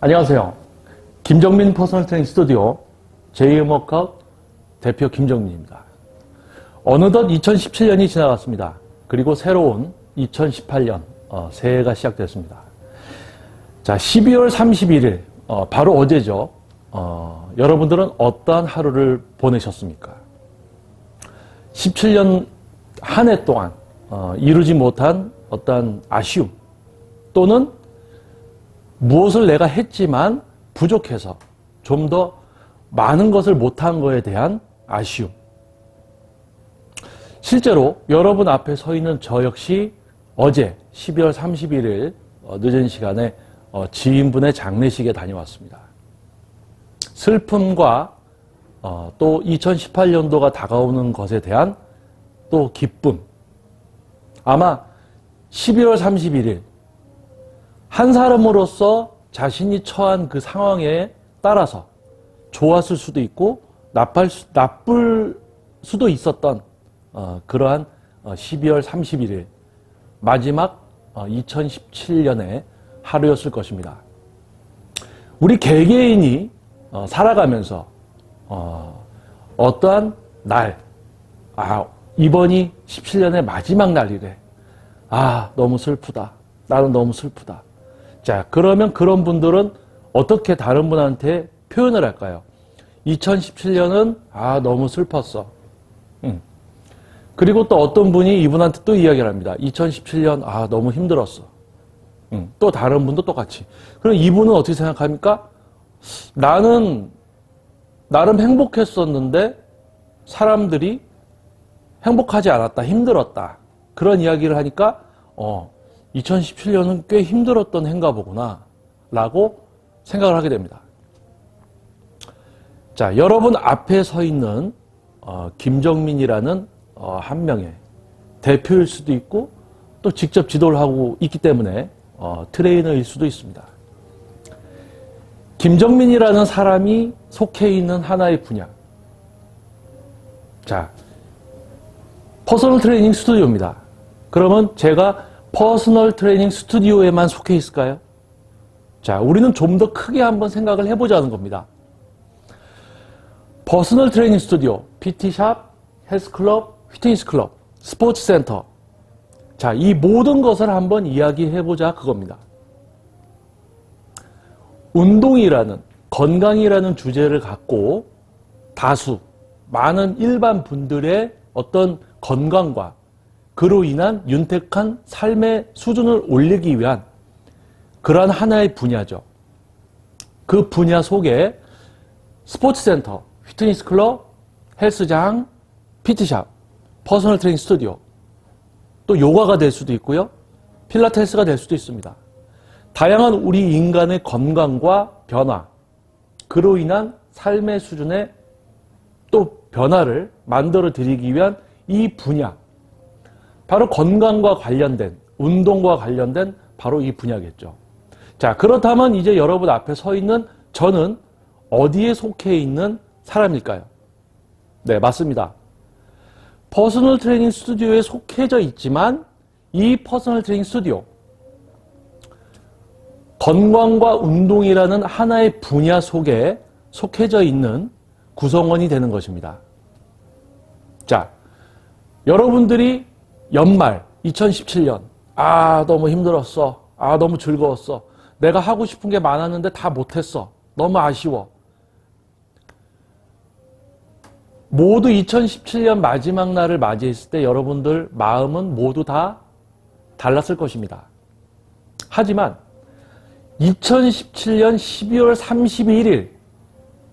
안녕하세요. 김정민 퍼스널 트레이닝 스튜디오 제2음워크아웃 대표 김정민입니다. 어느덧 2017년이 지나갔습니다. 그리고 새로운 2018년 새해가 시작됐습니다. 자, 12월 31일 바로 어제죠. 여러분들은 어떠한 하루를 보내셨습니까? 17년 한 해 동안 이루지 못한 어떤 아쉬움 또는 무엇을 내가 했지만 부족해서 좀 더 많은 것을 못한 것에 대한 아쉬움. 실제로 여러분 앞에 서 있는 저 역시 어제 12월 31일 늦은 시간에 지인분의 장례식에 다녀왔습니다. 슬픔과 또 2018년도가 다가오는 것에 대한 또 기쁨. 아마 12월 31일 한 사람으로서 자신이 처한 그 상황에 따라서 좋았을 수도 있고 나쁠 수도 있었던 그러한 12월 31일 마지막 2017년의 하루였을 것입니다. 우리 개개인이 살아가면서 어떠한 날, 이번이 17년의 마지막 날이래. 너무 슬프다. 나는 너무 슬프다. 자, 그러면 그런 분들은 어떻게 다른 분한테 표현을 할까요? 2017년은 너무 슬펐어. 그리고 또 어떤 분이 이분한테 또 이야기를 합니다. 2017년 너무 힘들었어. 또 다른 분도 똑같이. 그럼 이분은 어떻게 생각합니까? 나는 나름 행복했었는데 사람들이 행복하지 않았다. 힘들었다. 그런 이야기를 하니까 2017년은 꽤 힘들었던 해인가 보구나 라고 생각을 하게 됩니다. 자, 여러분 앞에 서 있는 김정민이라는 한 명의 대표일 수도 있고 또 직접 지도를 하고 있기 때문에 트레이너일 수도 있습니다. 김정민이라는 사람이 속해 있는 하나의 분야. 자, 퍼스널 트레이닝 스튜디오입니다. 그러면 제가 퍼스널 트레이닝 스튜디오에만 속해 있을까요? 자, 우리는 좀 더 크게 한번 생각을 해보자는 겁니다. 퍼스널 트레이닝 스튜디오, PT샵, 헬스클럽, 피트니스클럽, 스포츠센터. 자, 이 모든 것을 한번 이야기해보자 그겁니다. 운동이라는, 건강이라는 주제를 갖고 다수, 많은 일반 분들의 어떤 건강과 그로 인한 윤택한 삶의 수준을 올리기 위한 그러한 하나의 분야죠. 그 분야 속에 스포츠센터, 피트니스클럽, 헬스장, PT샵, 퍼스널 트레이닝 스튜디오, 또 요가가 될 수도 있고요. 필라테스가 될 수도 있습니다. 다양한 우리 인간의 건강과 변화, 그로 인한 삶의 수준의 또 변화를 만들어 드리기 위한 이 분야, 바로 건강과 관련된, 운동과 관련된 바로 이 분야겠죠. 자, 그렇다면 이제 여러분 앞에 서 있는 저는 어디에 속해 있는 사람일까요? 네, 맞습니다. 퍼스널 트레이닝 스튜디오에 속해져 있지만 이 퍼스널 트레이닝 스튜디오, 건강과 운동이라는 하나의 분야 속에 속해져 있는 구성원이 되는 것입니다. 자, 여러분들이 연말 2017년 너무 힘들었어. 너무 즐거웠어. 내가 하고 싶은 게 많았는데 다 못했어. 너무 아쉬워. 모두 2017년 마지막 날을 맞이했을 때 여러분들 마음은 모두 다 달랐을 것입니다. 하지만 2017년 12월 31일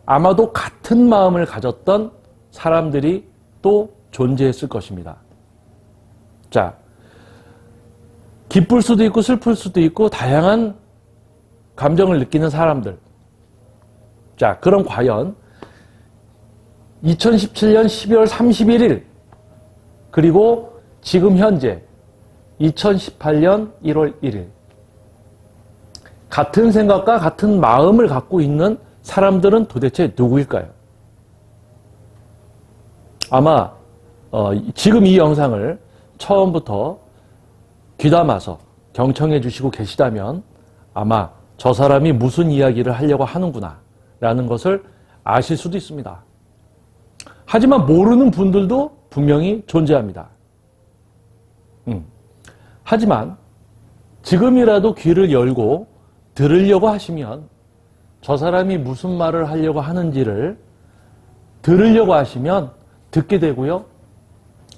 아마도 같은 마음을 가졌던 사람들이 또 존재했을 것입니다. 자, 기쁠 수도 있고 슬플 수도 있고 다양한 감정을 느끼는 사람들. 자, 그럼 과연 2017년 12월 31일 그리고 지금 현재 2018년 1월 1일 같은 생각과 같은 마음을 갖고 있는 사람들은 도대체 누구일까요? 아마 지금 이 영상을 처음부터 귀담아서 경청해 주시고 계시다면 아마 저 사람이 무슨 이야기를 하려고 하는구나 라는 것을 아실 수도 있습니다. 하지만 모르는 분들도 분명히 존재합니다. 하지만 지금이라도 귀를 열고 들으려고 하시면 저 사람이 무슨 말을 하려고 하는지를 들으려고 하시면 듣게 되고요.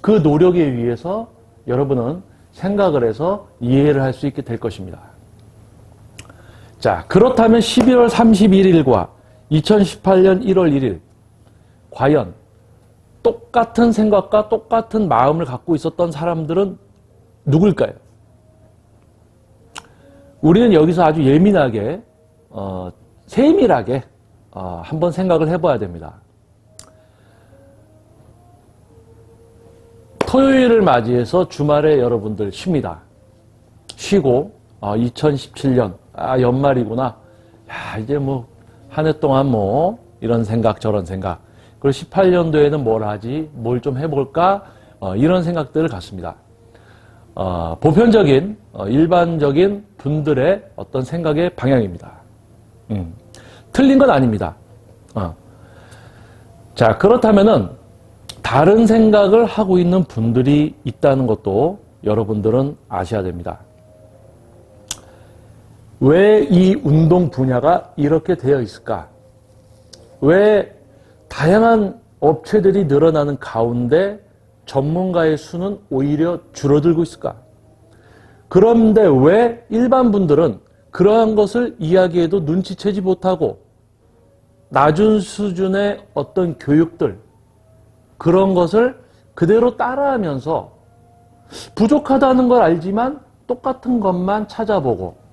그 노력에 의해서 여러분은 생각을 해서 이해를 할 수 있게 될 것입니다. 자, 그렇다면 12월 31일과 2018년 1월 1일 과연 똑같은 생각과 똑같은 마음을 갖고 있었던 사람들은 누굴까요? 우리는 여기서 아주 예민하게 세밀하게 한번 생각을 해봐야 됩니다. 토요일을 맞이해서 주말에 여러분들 쉽니다. 쉬고 2017년 연말이구나. 야, 이제 뭐 한 해 동안 뭐 이런 생각 저런 생각. 그리고 18년도에는 뭘 하지? 뭘 좀 해볼까? 이런 생각들을 갖습니다. 보편적인 일반적인 분들의 어떤 생각의 방향입니다. 틀린 건 아닙니다. 자, 그렇다면은 다른 생각을 하고 있는 분들이 있다는 것도 여러분들은 아셔야 됩니다. 왜 이 운동 분야가 이렇게 되어 있을까? 왜 다양한 업체들이 늘어나는 가운데 전문가의 수는 오히려 줄어들고 있을까? 그런데 왜 일반 분들은 그러한 것을 이야기해도 눈치채지 못하고 낮은 수준의 어떤 교육들, 그런 것을 그대로 따라하면서 부족하다는 걸 알지만 똑같은 것만 찾아보고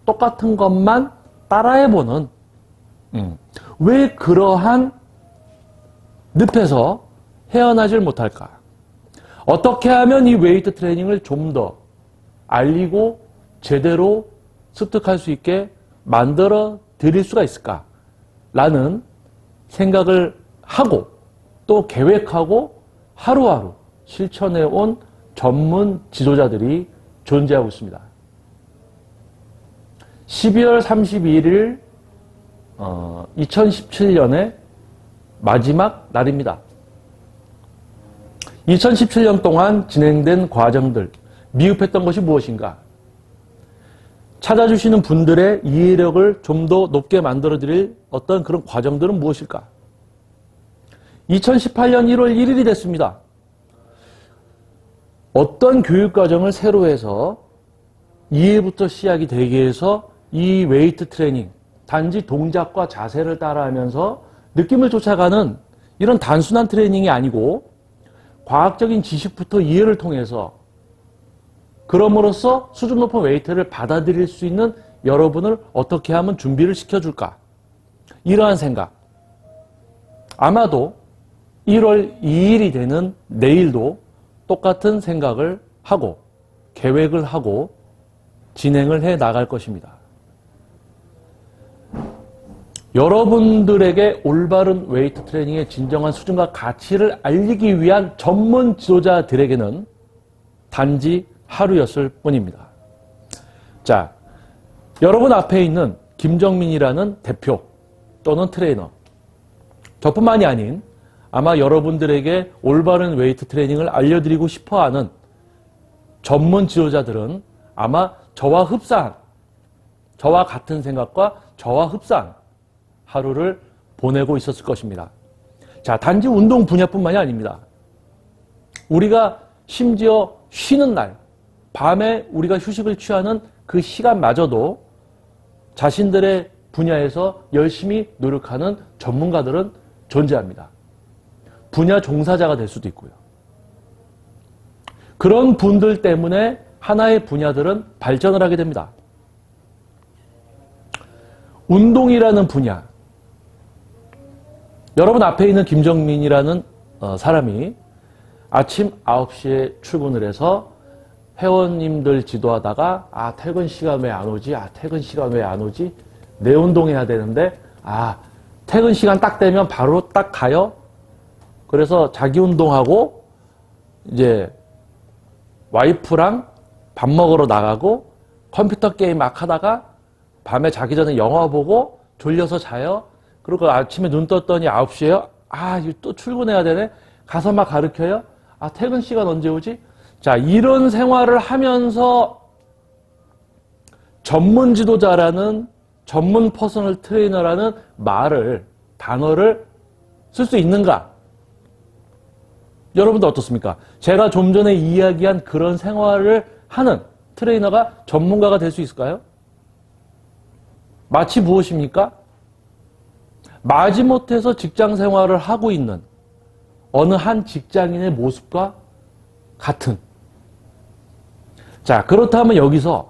똑같은 것만 따라해보는 왜 그러한 늪에서 헤어나질 못할까? 어떻게 하면 이 웨이트 트레이닝을 좀 더 알리고 제대로 습득할 수 있게 만들어 드릴 수가 있을까? 라는 생각을 하고 또 계획하고 하루하루 실천해 온 전문 지도자들이 존재하고 있습니다. 12월 31일 2017년의 마지막 날입니다. 2017년 동안 진행된 과정들, 미흡했던 것이 무엇인가? 찾아주시는 분들의 이해력을 좀 더 높게 만들어드릴 어떤 그런 과정들은 무엇일까? 2018년 1월 1일이 됐습니다. 어떤 교육과정을 새로 해서 이해부터 시작이 되게 해서 이 웨이트 트레이닝, 단지 동작과 자세를 따라하면서 느낌을 쫓아가는 이런 단순한 트레이닝이 아니고 과학적인 지식부터 이해를 통해서 그럼으로써 수준 높은 웨이트를 받아들일 수 있는 여러분을 어떻게 하면 준비를 시켜줄까? 이러한 생각. 아마도 1월 2일이 되는 내일도 똑같은 생각을 하고 계획을 하고 진행을 해 나갈 것입니다. 여러분들에게 올바른 웨이트 트레이닝의 진정한 수준과 가치를 알리기 위한 전문 지도자들에게는 단지 하루였을 뿐입니다. 자, 여러분 앞에 있는 김정민이라는 대표 또는 트레이너, 저뿐만이 아닌 아마 여러분들에게 올바른 웨이트 트레이닝을 알려드리고 싶어하는 전문 지도자들은 아마 저와 흡사한, 저와 같은 생각과 저와 흡사한 하루를 보내고 있었을 것입니다. 자, 단지 운동 분야뿐만이 아닙니다. 우리가 심지어 쉬는 날, 밤에 우리가 휴식을 취하는 그 시간마저도 자신들의 분야에서 열심히 노력하는 전문가들은 존재합니다. 분야 종사자가 될 수도 있고요. 그런 분들 때문에 하나의 분야들은 발전을 하게 됩니다. 운동이라는 분야. 여러분 앞에 있는 김정민이라는 사람이 아침 9시에 출근을 해서 회원님들 지도하다가 퇴근 시간 왜 안 오지? 퇴근 시간 왜 안 오지? 내 운동해야 되는데 퇴근 시간 딱 되면 바로 딱 가요. 그래서 자기 운동하고 이제 와이프랑 밥 먹으러 나가고 컴퓨터 게임 막 하다가 밤에 자기 전에 영화 보고 졸려서 자요. 그리고 아침에 눈 떴더니 9시에요. 아, 이거 또 출근해야 되네. 가서 막 가르쳐요. 아, 퇴근 시간 언제 오지? 자, 이런 생활을 하면서 전문 지도자라는, 전문 퍼스널 트레이너라는 단어를 쓸 수 있는가? 여러분도 어떻습니까? 제가 좀 전에 이야기한 그런 생활을 하는 트레이너가 전문가가 될 수 있을까요? 마치 무엇입니까? 마지못해서 직장 생활을 하고 있는 어느 한 직장인의 모습과 같은. 자, 그렇다면 여기서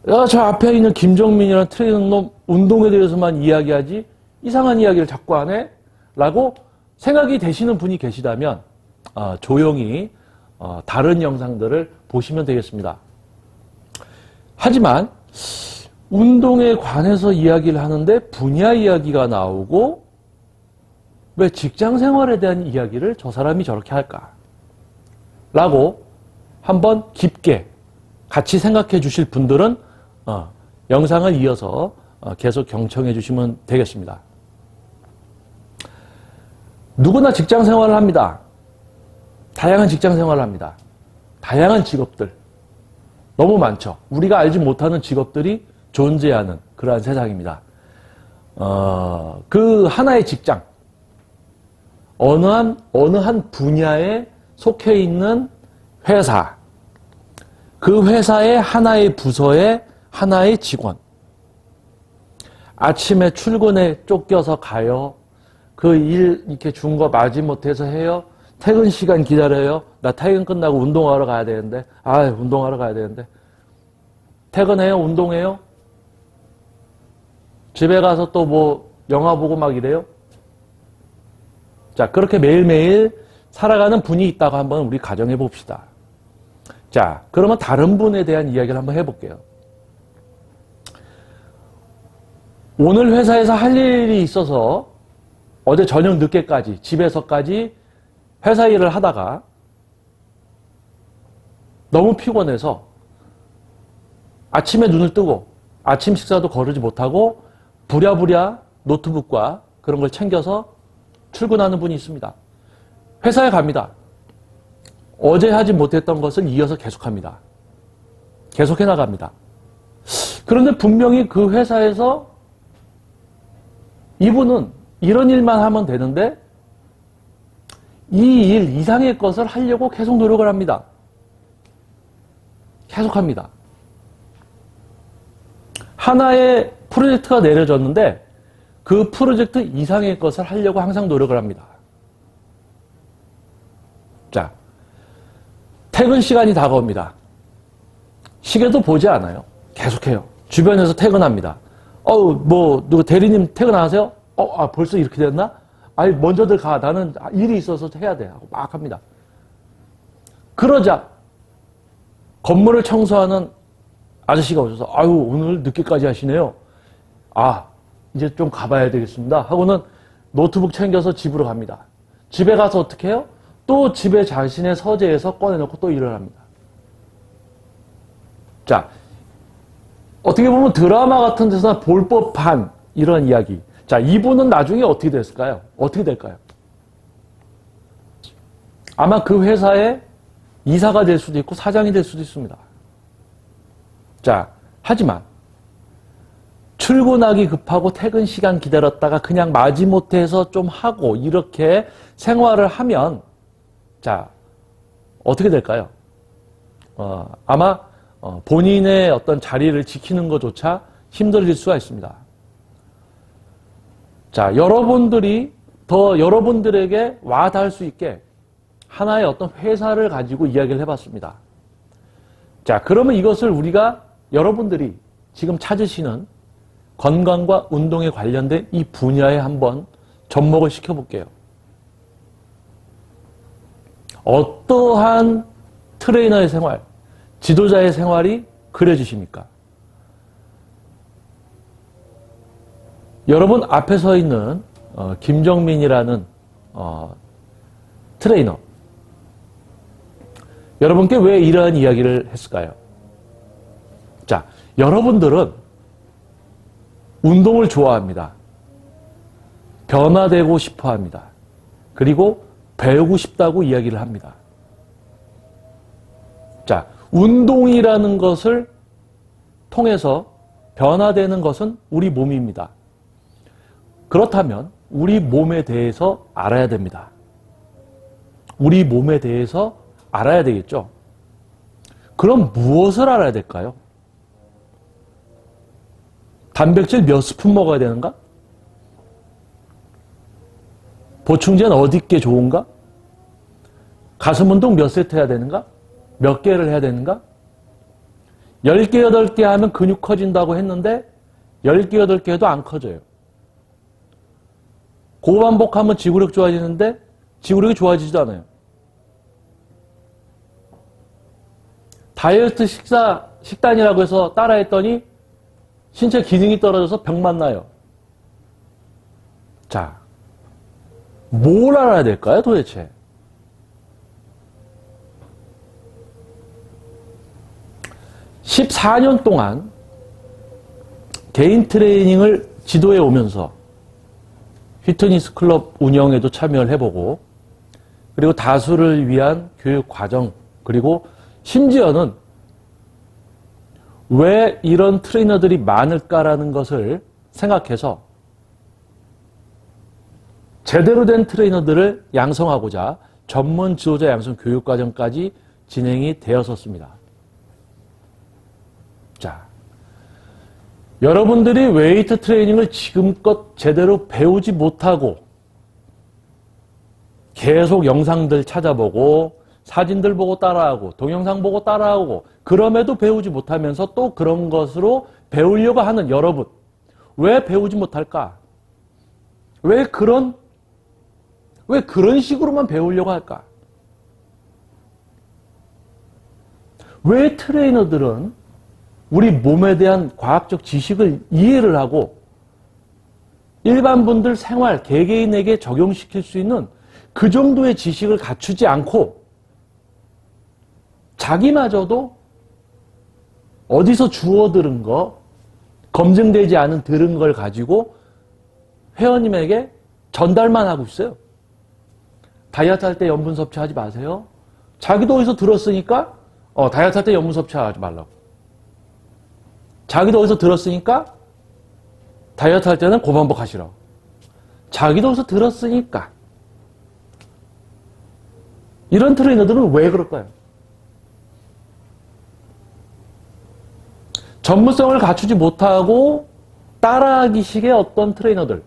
야, 저 앞에 있는 김정민이라는 트레이너 놈 운동에 대해서만 이야기하지 이상한 이야기를 자꾸 하네? 라고 생각이 되시는 분이 계시다면 조용히 다른 영상들을 보시면 되겠습니다. 하지만 운동에 관해서 이야기를 하는데 분야 이야기가 나오고 왜 직장 생활에 대한 이야기를 저 사람이 저렇게 할까? 라고 한번 깊게 같이 생각해 주실 분들은 영상을 이어서 계속 경청해 주시면 되겠습니다. 누구나 직장 생활을 합니다. 다양한 직장 생활을 합니다. 다양한 직업들. 너무 많죠. 우리가 알지 못하는 직업들이 존재하는 그러한 세상입니다. 그 하나의 직장, 어느 한 분야에 속해 있는 회사, 그 회사의 하나의 부서의 하나의 직원. 아침에 출근에 쫓겨서 가요. 그 일 이렇게 준 거 마지못해서 해요. 퇴근 시간 기다려요. 나 퇴근 끝나고 운동하러 가야 되는데. 운동하러 가야 되는데. 퇴근해요? 운동해요? 집에 가서 또 뭐 영화 보고 막 이래요? 자, 그렇게 매일매일 살아가는 분이 있다고 한번 우리 가정해 봅시다. 자, 그러면 다른 분에 대한 이야기를 한번 해볼게요. 오늘 회사에서 할 일이 있어서 어제 저녁 늦게까지 집에서까지 회사 일을 하다가 너무 피곤해서 아침에 눈을 뜨고 아침 식사도 거르지 못하고 부랴부랴 노트북과 그런 걸 챙겨서 출근하는 분이 있습니다. 회사에 갑니다. 어제 하지 못했던 것을 이어서 계속합니다. 계속해 나갑니다. 그런데 분명히 그 회사에서 이분은 이런 일만 하면 되는데 이 일 이상의 것을 하려고 계속 노력을 합니다. 계속합니다. 하나의 프로젝트가 내려졌는데 그 프로젝트 이상의 것을 하려고 항상 노력을 합니다. 자, 퇴근 시간이 다가옵니다. 시계도 보지 않아요. 계속해요. 주변에서 퇴근합니다. 누구 대리님 퇴근하세요? 벌써 이렇게 됐나? 먼저들 가. 나는 일이 있어서 해야 돼. 하고 막 합니다. 그러자 건물을 청소하는 아저씨가 오셔서 오늘 늦게까지 하시네요. 이제 좀 가봐야 되겠습니다. 하고는 노트북 챙겨서 집으로 갑니다. 집에 가서 어떻게 해요? 또 집에 자신의 서재에서 꺼내놓고 또 일을 합니다. 자, 어떻게 보면 드라마 같은 데서 볼 법한 이런 이야기. 자, 이분은 나중에 어떻게 됐을까요? 어떻게 될까요? 아마 그 회사의 이사가 될 수도 있고 사장이 될 수도 있습니다. 자, 하지만 출근하기 급하고 퇴근 시간 기다렸다가 그냥 마지못해서 좀 하고 이렇게 생활을 하면 자, 어떻게 될까요? 아마 본인의 어떤 자리를 지키는 것조차 힘들어질 수가 있습니다. 자, 여러분들에게 와닿을 수 있게 하나의 어떤 회사를 가지고 이야기를 해봤습니다. 자, 그러면 이것을 여러분들이 지금 찾으시는 건강과 운동에 관련된 이 분야에 한번 접목을 시켜볼게요. 어떠한 트레이너의 생활, 지도자의 생활이 그려지십니까? 여러분 앞에 서 있는 김정민이라는 트레이너, 여러분께 왜 이러한 이야기를 했을까요? 자, 여러분들은 운동을 좋아합니다. 변화되고 싶어 합니다. 그리고 배우고 싶다고 이야기를 합니다. 자, 운동이라는 것을 통해서 변화되는 것은 우리 몸입니다. 그렇다면 우리 몸에 대해서 알아야 됩니다. 우리 몸에 대해서 알아야 되겠죠. 그럼 무엇을 알아야 될까요? 단백질 몇 스푼 먹어야 되는가? 보충제는 어디 게 좋은가? 가슴 운동 몇 세트 해야 되는가? 몇 개를 해야 되는가? 10개, 8개 하면 근육 커진다고 했는데 10개, 8개 해도 안 커져요. 고반복하면 지구력 좋아지는데 지구력이 좋아지지도 않아요. 다이어트 식단이라고 해서 따라했더니 신체 기능이 떨어져서 병만 나요. 자, 뭘 알아야 될까요, 도대체? (14년) 동안 개인 트레이닝을 지도해 오면서 피트니스 클럽 운영에도 참여를 해보고, 그리고 다수를 위한 교육 과정, 그리고 심지어는 왜 이런 트레이너들이 많을까라는 것을 생각해서 제대로 된 트레이너들을 양성하고자 전문 지도자 양성 교육 과정까지 진행이 되었었습니다. 자, 여러분들이 웨이트 트레이닝을 지금껏 제대로 배우지 못하고 계속 영상들 찾아보고 사진들 보고 따라하고 동영상 보고 따라하고 그럼에도 배우지 못하면서 또 그런 것으로 배우려고 하는 여러분, 왜 배우지 못할까? 왜 그런 식으로만 배우려고 할까? 왜 트레이너들은 우리 몸에 대한 과학적 지식을 이해를 하고 일반 분들 생활, 개개인에게 적용시킬 수 있는 그 정도의 지식을 갖추지 않고 자기마저도 어디서 주워 들은 거, 검증되지 않은 들은 걸 가지고 회원님에게 전달만 하고 있어요. 다이어트 할 때 염분 섭취하지 마세요. 자기도 어디서 들었으니까 다이어트 할 때 염분 섭취하지 말라고. 자기도 어디서 들었으니까 다이어트 할 때는 고반복 하시라고. 자기도 어디서 들었으니까. 이런 트레이너들은 왜 그럴까요? 전문성을 갖추지 못하고 따라하기식의 어떤 트레이너들,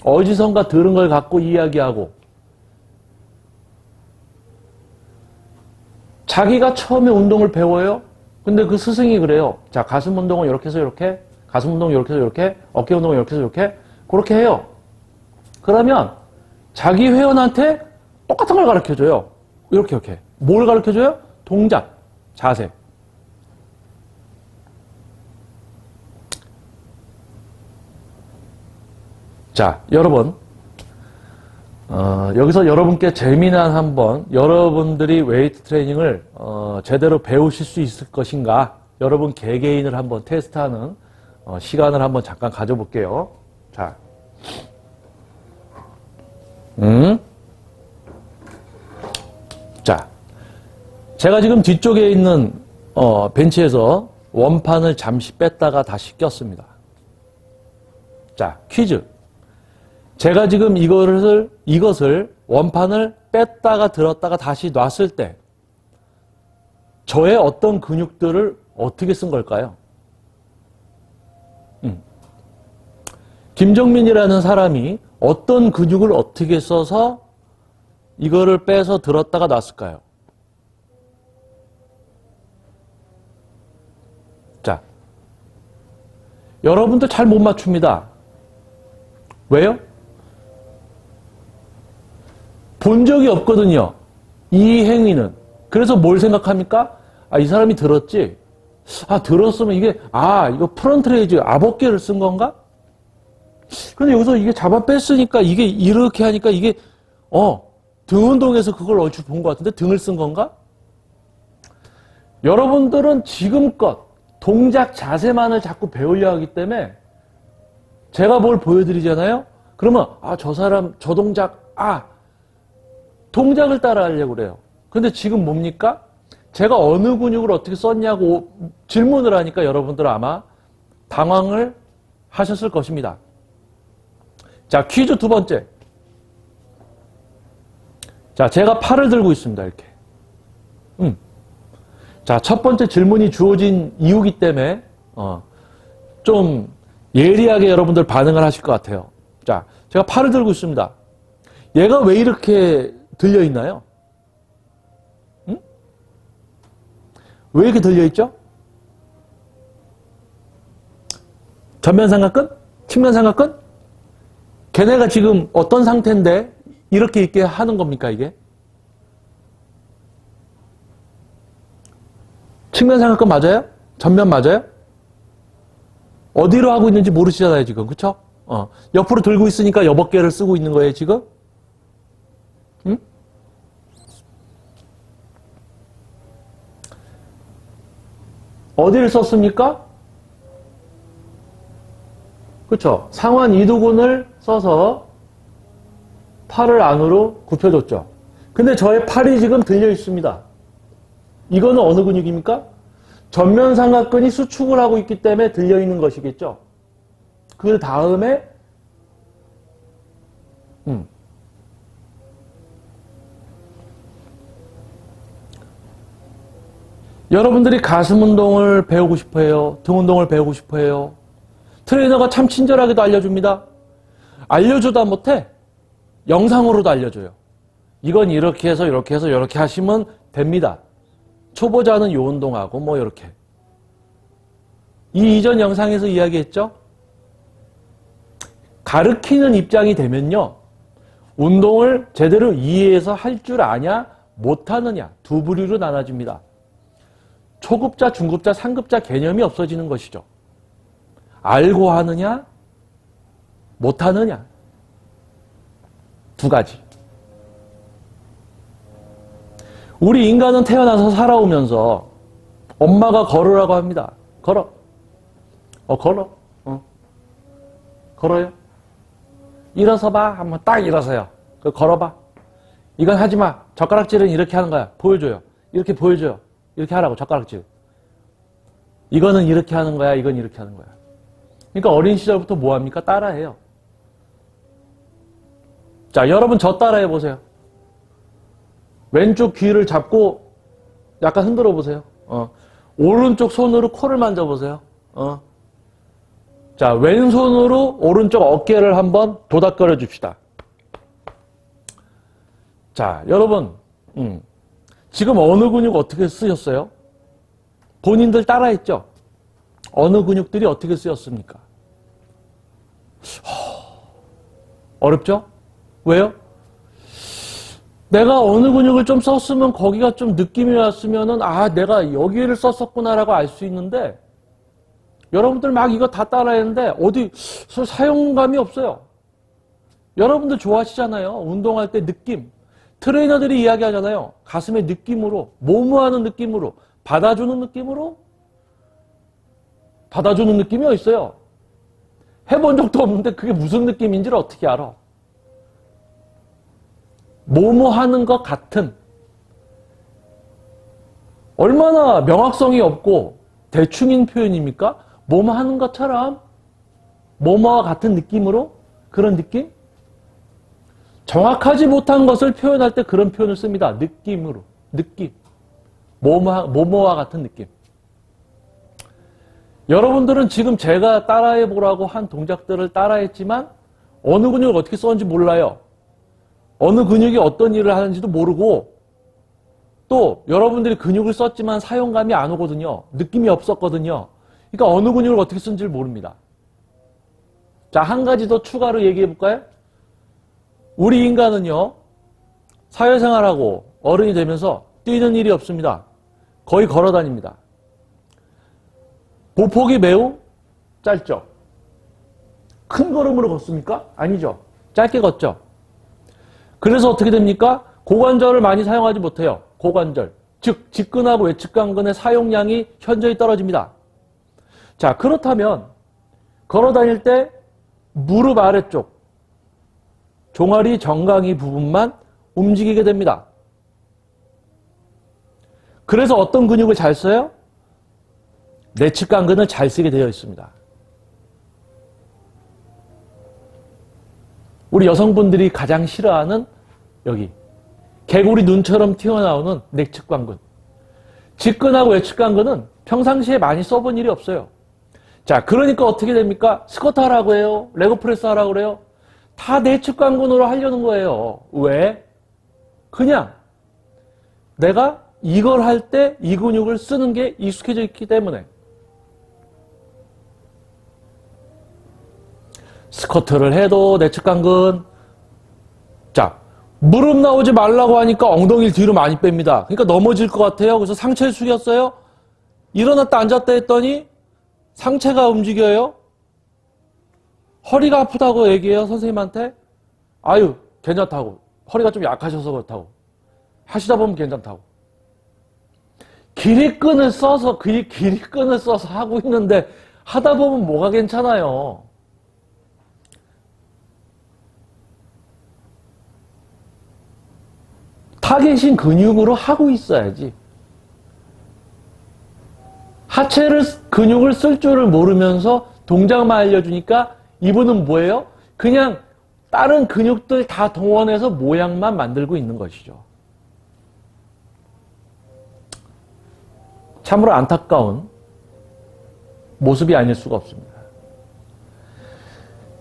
어디선가 들은 걸 갖고 이야기하고 자기가 처음에 운동을 배워요. 근데 그 스승이 그래요. 자, 가슴 운동은 이렇게 해서 이렇게, 가슴 운동은 이렇게 해서 이렇게, 어깨 운동은 이렇게 해서 이렇게, 그렇게 해요. 그러면 자기 회원한테 똑같은 걸 가르쳐줘요. 이렇게. 뭘 가르쳐줘요? 동작, 자세. 자, 여러분, 여기서 여러분께 재미난 한번, 여러분들이 웨이트 트레이닝을 제대로 배우실 수 있을 것인가, 여러분 개개인을 한번 테스트하는 시간을 한번 잠깐 가져볼게요. 자, 자, 제가 지금 뒤쪽에 있는 벤치에서 원판을 잠시 뺐다가 다시 꼈습니다. 자, 퀴즈. 제가 지금 이것을 원판을 뺐다가 들었다가 다시 놨을 때 저의 어떤 근육들을 어떻게 쓴 걸까요? 김정민이라는 사람이 어떤 근육을 어떻게 써서 이거를 빼서 들었다가 놨을까요? 자, 여러분들 잘 못 맞춥니다. 왜요? 본 적이 없거든요. 이 행위는. 그래서 뭘 생각합니까? 아, 이 사람이 들었지? 아, 들었으면 이게, 이거 프런트 레이즈, 어깨를 쓴 건가? 근데 여기서 이게 잡아 뺐으니까 이게 이렇게 하니까 이게, 등 운동에서 그걸 얼추 본 것 같은데 등을 쓴 건가? 여러분들은 지금껏 동작 자세만을 자꾸 배우려 하기 때문에 제가 뭘 보여드리잖아요. 그러면 저 사람 저 동작 동작을 따라 하려고 그래요. 근데 지금 뭡니까? 제가 어느 근육을 어떻게 썼냐고 질문을 하니까 여러분들 아마 당황을 하셨을 것입니다. 자, 퀴즈 두 번째. 자, 제가 팔을 들고 있습니다. 이렇게. 자, 첫 번째 질문이 주어진 이유기 때문에 좀 예리하게 여러분들 반응을 하실 것 같아요. 자, 제가 팔을 들고 있습니다. 얘가 왜 이렇게 들려 있나요? 왜 이렇게 들려 있죠? 전면 삼각근? 측면 삼각근? 걔네가 지금 어떤 상태인데 이렇게 있게 하는 겁니까, 이게? 측면 삼각근 맞아요? 전면 맞아요? 어디로 하고 있는지 모르시잖아요, 지금. 그쵸? 옆으로 들고 있으니까 여법개를 쓰고 있는 거예요, 지금? 응? 어디를 썼습니까? 그쵸? 상완 이두근을 써서 팔을 안으로 굽혀줬죠. 근데 저의 팔이 지금 들려 있습니다. 이거는 어느 근육입니까? 전면 삼각근이 수축을 하고 있기 때문에 들려 있는 것이겠죠. 그 다음에 여러분들이 가슴 운동을 배우고 싶어 해요. 등 운동을 배우고 싶어 해요. 트레이너가 참 친절하게도 알려줍니다. 알려줘도 못해. 영상으로도 알려줘요. 이건 이렇게 해서 이렇게 해서 이렇게 하시면 됩니다. 초보자는 이 운동하고 뭐 이렇게. 이 이전 영상에서 이야기했죠. 가르치는 입장이 되면요. 운동을 제대로 이해해서 할 줄 아냐 못하느냐 두 부류로 나눠집니다. 초급자, 중급자, 상급자 개념이 없어지는 것이죠. 알고 하느냐 못하느냐 두 가지. 우리 인간은 태어나서 살아오면서 엄마가 걸으라고 합니다. 걸어. 걸어. 걸어요. 일어서 봐. 한번 딱 일어서요. 걸어봐. 이건 하지 마. 젓가락질은 이렇게 하는 거야. 보여줘요. 이렇게 보여줘요. 이렇게 하라고, 젓가락질. 이거는 이렇게 하는 거야. 이건 이렇게 하는 거야. 그러니까 어린 시절부터 뭐 합니까? 따라해요. 자, 여러분 저 따라해 보세요. 왼쪽 귀를 잡고 약간 흔들어 보세요. 오른쪽 손으로 코를 만져보세요. 자, 왼손으로 오른쪽 어깨를 한번 도닥거려 줍시다. 자, 여러분, 지금 어느 근육 어떻게 쓰였어요? 본인들 따라했죠? 어느 근육들이 어떻게 쓰였습니까? 어렵죠? 왜요? 내가 어느 근육을 좀 썼으면 거기가 좀 느낌이 왔으면은 내가 여기를 썼었구나라고 알 수 있는데 여러분들 막 이거 다 따라했는데 어디 사용감이 없어요. 여러분들 좋아하시잖아요. 운동할 때 느낌. 트레이너들이 이야기하잖아요. 가슴의 느낌으로, 모모하는 느낌으로, 받아주는 느낌으로. 받아주는 느낌이 어딨어요? 해본 적도 없는데 그게 무슨 느낌인지를 어떻게 알아? 모모하는 것 같은, 얼마나 명확성이 없고 대충인 표현입니까? 모모하는 것처럼 모모와 같은 느낌으로, 그런 느낌? 정확하지 못한 것을 표현할 때 그런 표현을 씁니다. 느낌으로. 느낌. 모모와 같은 느낌. 여러분들은 지금 제가 따라해보라고 한 동작들을 따라했지만 어느 근육을 어떻게 썼는지 몰라요. 어느 근육이 어떤 일을 하는지도 모르고, 또 여러분들이 근육을 썼지만 사용감이 안 오거든요. 느낌이 없었거든요. 그러니까 어느 근육을 어떻게 쓴지를 모릅니다. 자, 한 가지 더 추가로 얘기해 볼까요? 우리 인간은요, 사회생활하고 어른이 되면서 뛰는 일이 없습니다. 거의 걸어 다닙니다. 보폭이 매우 짧죠. 큰 걸음으로 걷습니까? 아니죠. 짧게 걷죠. 그래서 어떻게 됩니까? 고관절을 많이 사용하지 못해요. 고관절. 즉 직근하고 외측 관근의 사용량이 현저히 떨어집니다. 자, 그렇다면 걸어 다닐 때 무릎 아래쪽 종아리 정강이 부분만 움직이게 됩니다. 그래서 어떤 근육을 잘 써요? 내측간근을 잘 쓰게 되어 있습니다. 우리 여성분들이 가장 싫어하는 여기 개구리 눈처럼 튀어나오는 내측간근. 직근하고 외측간근은 평상시에 많이 써본 일이 없어요. 자, 그러니까 어떻게 됩니까? 스쿼트 하라고 해요. 레그프레스 하라고 그래요. 다 내측간근으로 하려는 거예요. 왜? 그냥 내가 이걸 할 때 이 근육을 쓰는 게 익숙해져 있기 때문에. 스쿼트를 해도 내측간근. 자, 무릎 나오지 말라고 하니까 엉덩이를 뒤로 많이 뺍니다. 그러니까 넘어질 것 같아요. 그래서 상체를 숙였어요. 일어났다 앉았다 했더니 상체가 움직여요. 허리가 아프다고 얘기해요, 선생님한테. 아유, 괜찮다고. 허리가 좀 약하셔서 그렇다고. 하시다 보면 괜찮다고. 길이끈을 써서 하고 있는데 하다 보면 뭐가 괜찮아요. 타겟인 근육으로 하고 있어야지. 하체를 근육을 쓸 줄을 모르면서 동작만 알려주니까 이분은 뭐예요? 그냥 다른 근육들 다 동원해서 모양만 만들고 있는 것이죠. 참으로 안타까운 모습이 아닐 수가 없습니다.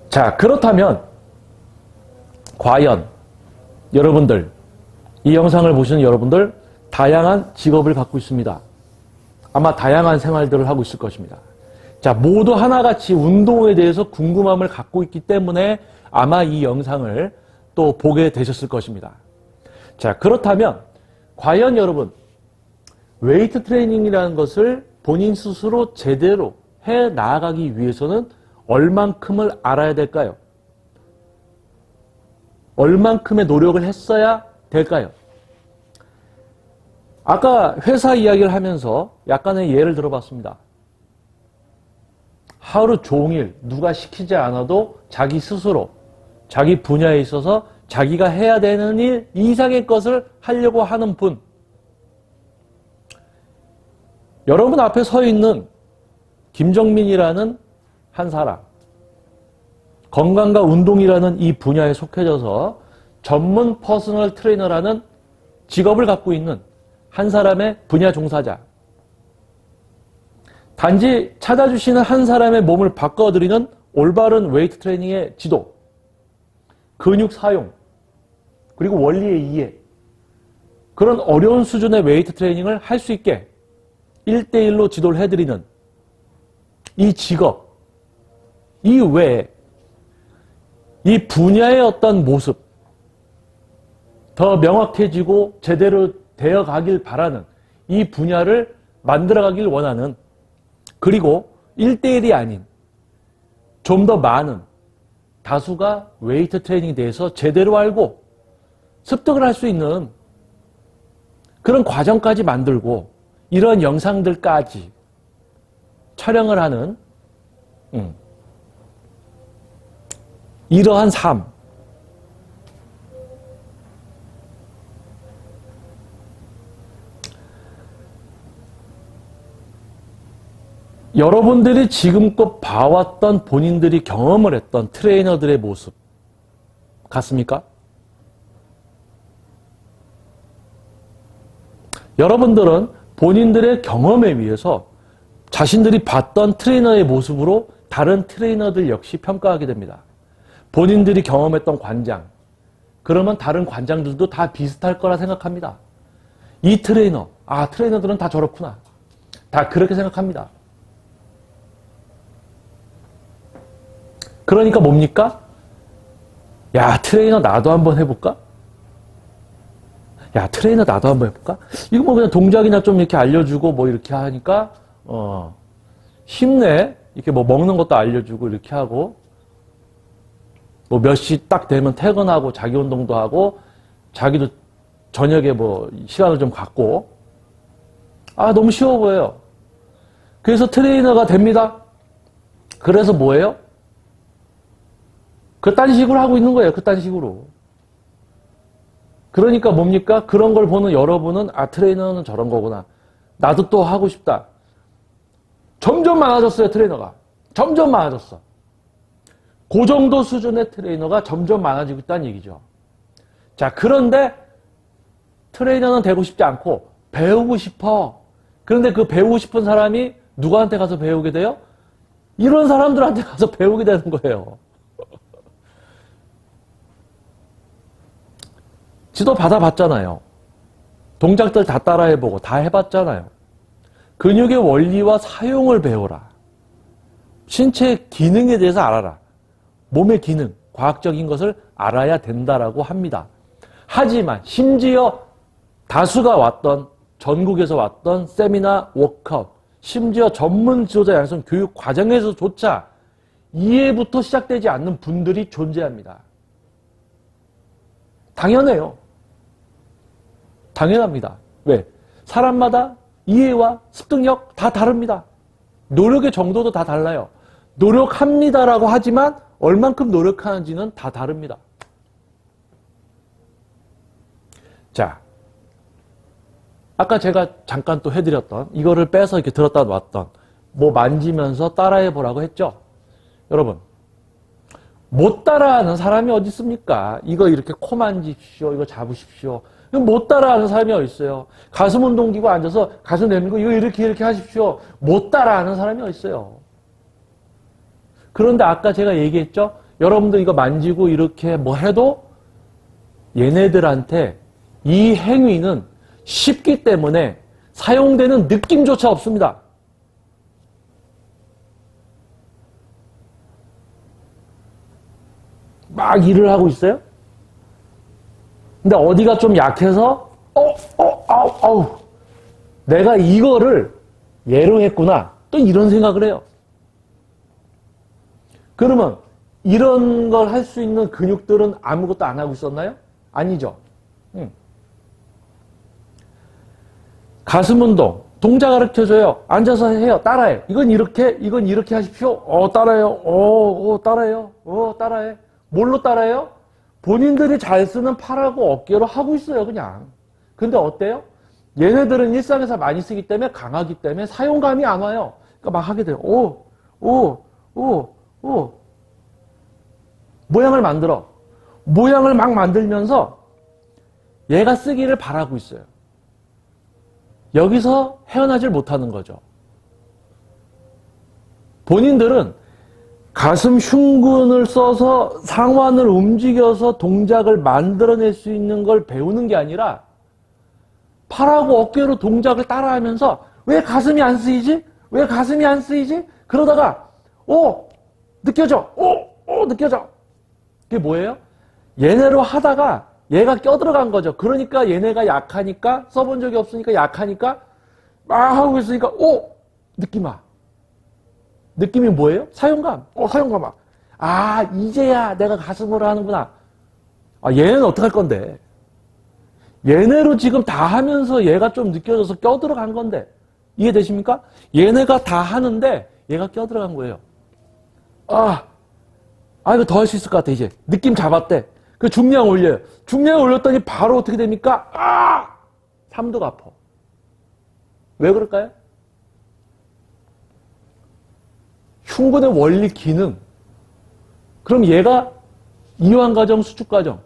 자, 그렇다면 과연 여러분들, 이 영상을 보시는 여러분들 다양한 직업을 갖고 있습니다. 아마 다양한 생활들을 하고 있을 것입니다. 자, 모두 하나같이 운동에 대해서 궁금함을 갖고 있기 때문에 아마 이 영상을 또 보게 되셨을 것입니다. 자, 그렇다면 과연 여러분, 웨이트 트레이닝이라는 것을 본인 스스로 제대로 해 나가기 위해서는 얼만큼을 알아야 될까요? 얼만큼의 노력을 했어야 될까요? 아까 회사 이야기를 하면서 약간의 예를 들어봤습니다. 하루 종일 누가 시키지 않아도 자기 스스로 자기 분야에 있어서 자기가 해야 되는 일 이상의 것을 하려고 하는 분. 여러분 앞에 서 있는 김정민이라는 한 사람. 건강과 운동이라는 이 분야에 속해져서 전문 퍼스널 트레이너라는 직업을 갖고 있는 한 사람의 분야 종사자. 단지 찾아주시는 한 사람의 몸을 바꿔드리는 올바른 웨이트 트레이닝의 지도, 근육 사용, 그리고 원리의 이해. 그런 어려운 수준의 웨이트 트레이닝을 할 수 있게 1대1로 지도를 해드리는 이 직업, 이 외에 이 분야의 어떤 모습, 더 명확해지고 제대로 되어가길 바라는 이 분야를 만들어가길 원하는, 그리고 1대1이 아닌 좀 더 많은 다수가 웨이트 트레이닝에 대해서 제대로 알고 습득을 할 수 있는 그런 과정까지 만들고 이런 영상들까지 촬영을 하는 이러한 삶. 여러분들이 지금껏 봐왔던 본인들이 경험을 했던 트레이너들의 모습 같습니까? 여러분들은 본인들의 경험에 의해서 자신들이 봤던 트레이너의 모습으로 다른 트레이너들 역시 평가하게 됩니다. 본인들이 경험했던 관장, 그러면 다른 관장들도 다 비슷할 거라 생각합니다. 이 트레이너, 트레이너들은 다 저렇구나. 다 그렇게 생각합니다. 그러니까 뭡니까? 야, 트레이너 나도 한번 해볼까? 야, 트레이너 나도 한번 해볼까? 이거 뭐 그냥 동작이나 좀 이렇게 알려주고 뭐 이렇게 하니까, 힘내. 이렇게 뭐 먹는 것도 알려주고 이렇게 하고, 뭐 몇 시 딱 되면 퇴근하고 자기 운동도 하고, 자기도 저녁에 뭐 시간을 좀 갖고, 너무 쉬워 보여요. 그래서 트레이너가 됩니다. 그래서 뭐예요? 그딴 식으로 하고 있는 거예요. 그딴 식으로. 그러니까 뭡니까? 그런 걸 보는 여러분은 아, 트레이너는 저런 거구나. 나도 또 하고 싶다. 점점 많아졌어요, 트레이너가. 점점 많아졌어. 그 정도 수준의 트레이너가 점점 많아지고 있다는 얘기죠. 자, 그런데 트레이너는 되고 싶지 않고 배우고 싶어. 그런데 그 배우고 싶은 사람이 누구한테 가서 배우게 돼요? 이런 사람들한테 가서 배우게 되는 거예요. 지도 받아봤잖아요. 동작들 다 따라해보고 다 해봤잖아요. 근육의 원리와 사용을 배워라. 신체 기능에 대해서 알아라. 몸의 기능, 과학적인 것을 알아야 된다라고 합니다. 하지만 심지어 다수가 왔던 전국에서 왔던 세미나 워크아웃, 심지어 전문 지도자 양성 교육 과정에서조차 이해부터 시작되지 않는 분들이 존재합니다. 당연해요. 당연합니다. 왜? 사람마다 이해와 습득력 다 다릅니다. 노력의 정도도 다 달라요. 노력합니다라고 하지만 얼만큼 노력하는지는 다 다릅니다. 자, 아까 제가 잠깐 또 해드렸던 이거를 빼서 이렇게 들었다 놨던 뭐 만지면서 따라해보라고 했죠. 여러분, 못 따라하는 사람이 어디 있습니까? 이거 이렇게 코 만지십시오. 이거 잡으십시오. 못 따라하는 사람이 어디 있어요? 가슴 운동기구 앉아서 가슴 내밀고 이거 이렇게 하십시오. 못 따라하는 사람이 어디 있어요? 그런데 아까 제가 얘기했죠? 여러분들 이거 만지고 이렇게 뭐 해도 얘네들한테 이 행위는 쉽기 때문에 사용되는 느낌조차 없습니다. 막 일을 하고 있어요? 근데 어디가 좀 약해서 아우 내가 이거를 예로 했구나 또 이런 생각을 해요. 그러면 이런 걸 할 수 있는 근육들은 아무것도 안 하고 있었나요? 아니죠. 가슴 운동 동작 가르쳐줘요. 앉아서 해요. 따라해. 이건 이렇게 하십시오. 따라해요. 따라해요. 따라해. 뭘로 따라해요? 본인들이 잘 쓰는 팔하고 어깨로 하고 있어요, 그냥. 근데 어때요? 얘네들은 일상에서 많이 쓰기 때문에 강하기 때문에 사용감이 안 와요. 그러니까 막 하게 돼요. 모양을 만들어. 모양을 막 만들면서 얘가 쓰기를 바라고 있어요. 여기서 헤어나질 못하는 거죠. 본인들은 가슴 흉근을 써서 상완을 움직여서 동작을 만들어낼 수 있는 걸 배우는 게 아니라 팔하고 어깨로 동작을 따라하면서 왜 가슴이 안 쓰이지? 왜 가슴이 안 쓰이지? 그러다가 느껴져. 느껴져. 그게 뭐예요? 얘네로 하다가 얘가 껴들어간 거죠. 그러니까 얘네가 약하니까 써본 적이 없으니까 약하니까 막 하고 있으니까 느낌 와. 느낌이 뭐예요? 사용감. 사용감 와. 아, 이제야 내가 가슴으로 하는구나. 아, 얘는 어떡할 건데? 얘네로 지금 다 하면서 얘가 좀 느껴져서 껴들어간 건데. 이해되십니까? 얘네가 다 하는데 얘가 껴들어간 거예요. 이거 더 할 수 있을 것 같아, 이제. 느낌 잡았대. 그 중량 올려요. 중량 올렸더니 바로 어떻게 됩니까? 삼두가 아파. 왜 그럴까요? 흉근의 원리 기능. 그럼 얘가 이완과정, 수축과정.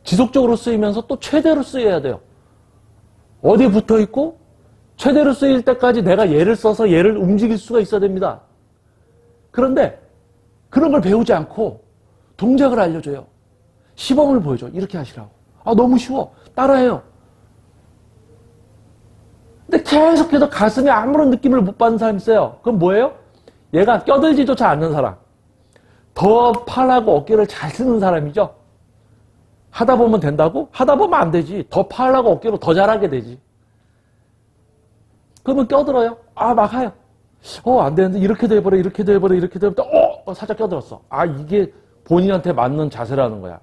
지속적으로 쓰이면서 또 최대로 쓰여야 돼요. 어디에 붙어 있고 최대로 쓰일 때까지 내가 얘를 써서 얘를 움직일 수가 있어야 됩니다. 그런데 그런 걸 배우지 않고 동작을 알려줘요. 시범을 보여줘. 이렇게 하시라고. 너무 쉬워. 따라해요. 근데 계속해서 가슴에 아무런 느낌을 못 받는 사람이 있어요. 그럼 뭐예요? 얘가 껴들지조차 않는 사람. 더 팔하고 어깨를 잘 쓰는 사람이죠. 하다 보면 된다고? 하다 보면 안 되지. 더 팔하고 어깨로 더 잘하게 되지. 그러면 껴들어요. 막 해요. 안 되는데 이렇게도 해버려, 이렇게도 해버려, 이렇게도 해버려. 살짝 껴들었어. 이게 본인한테 맞는 자세라는 거야.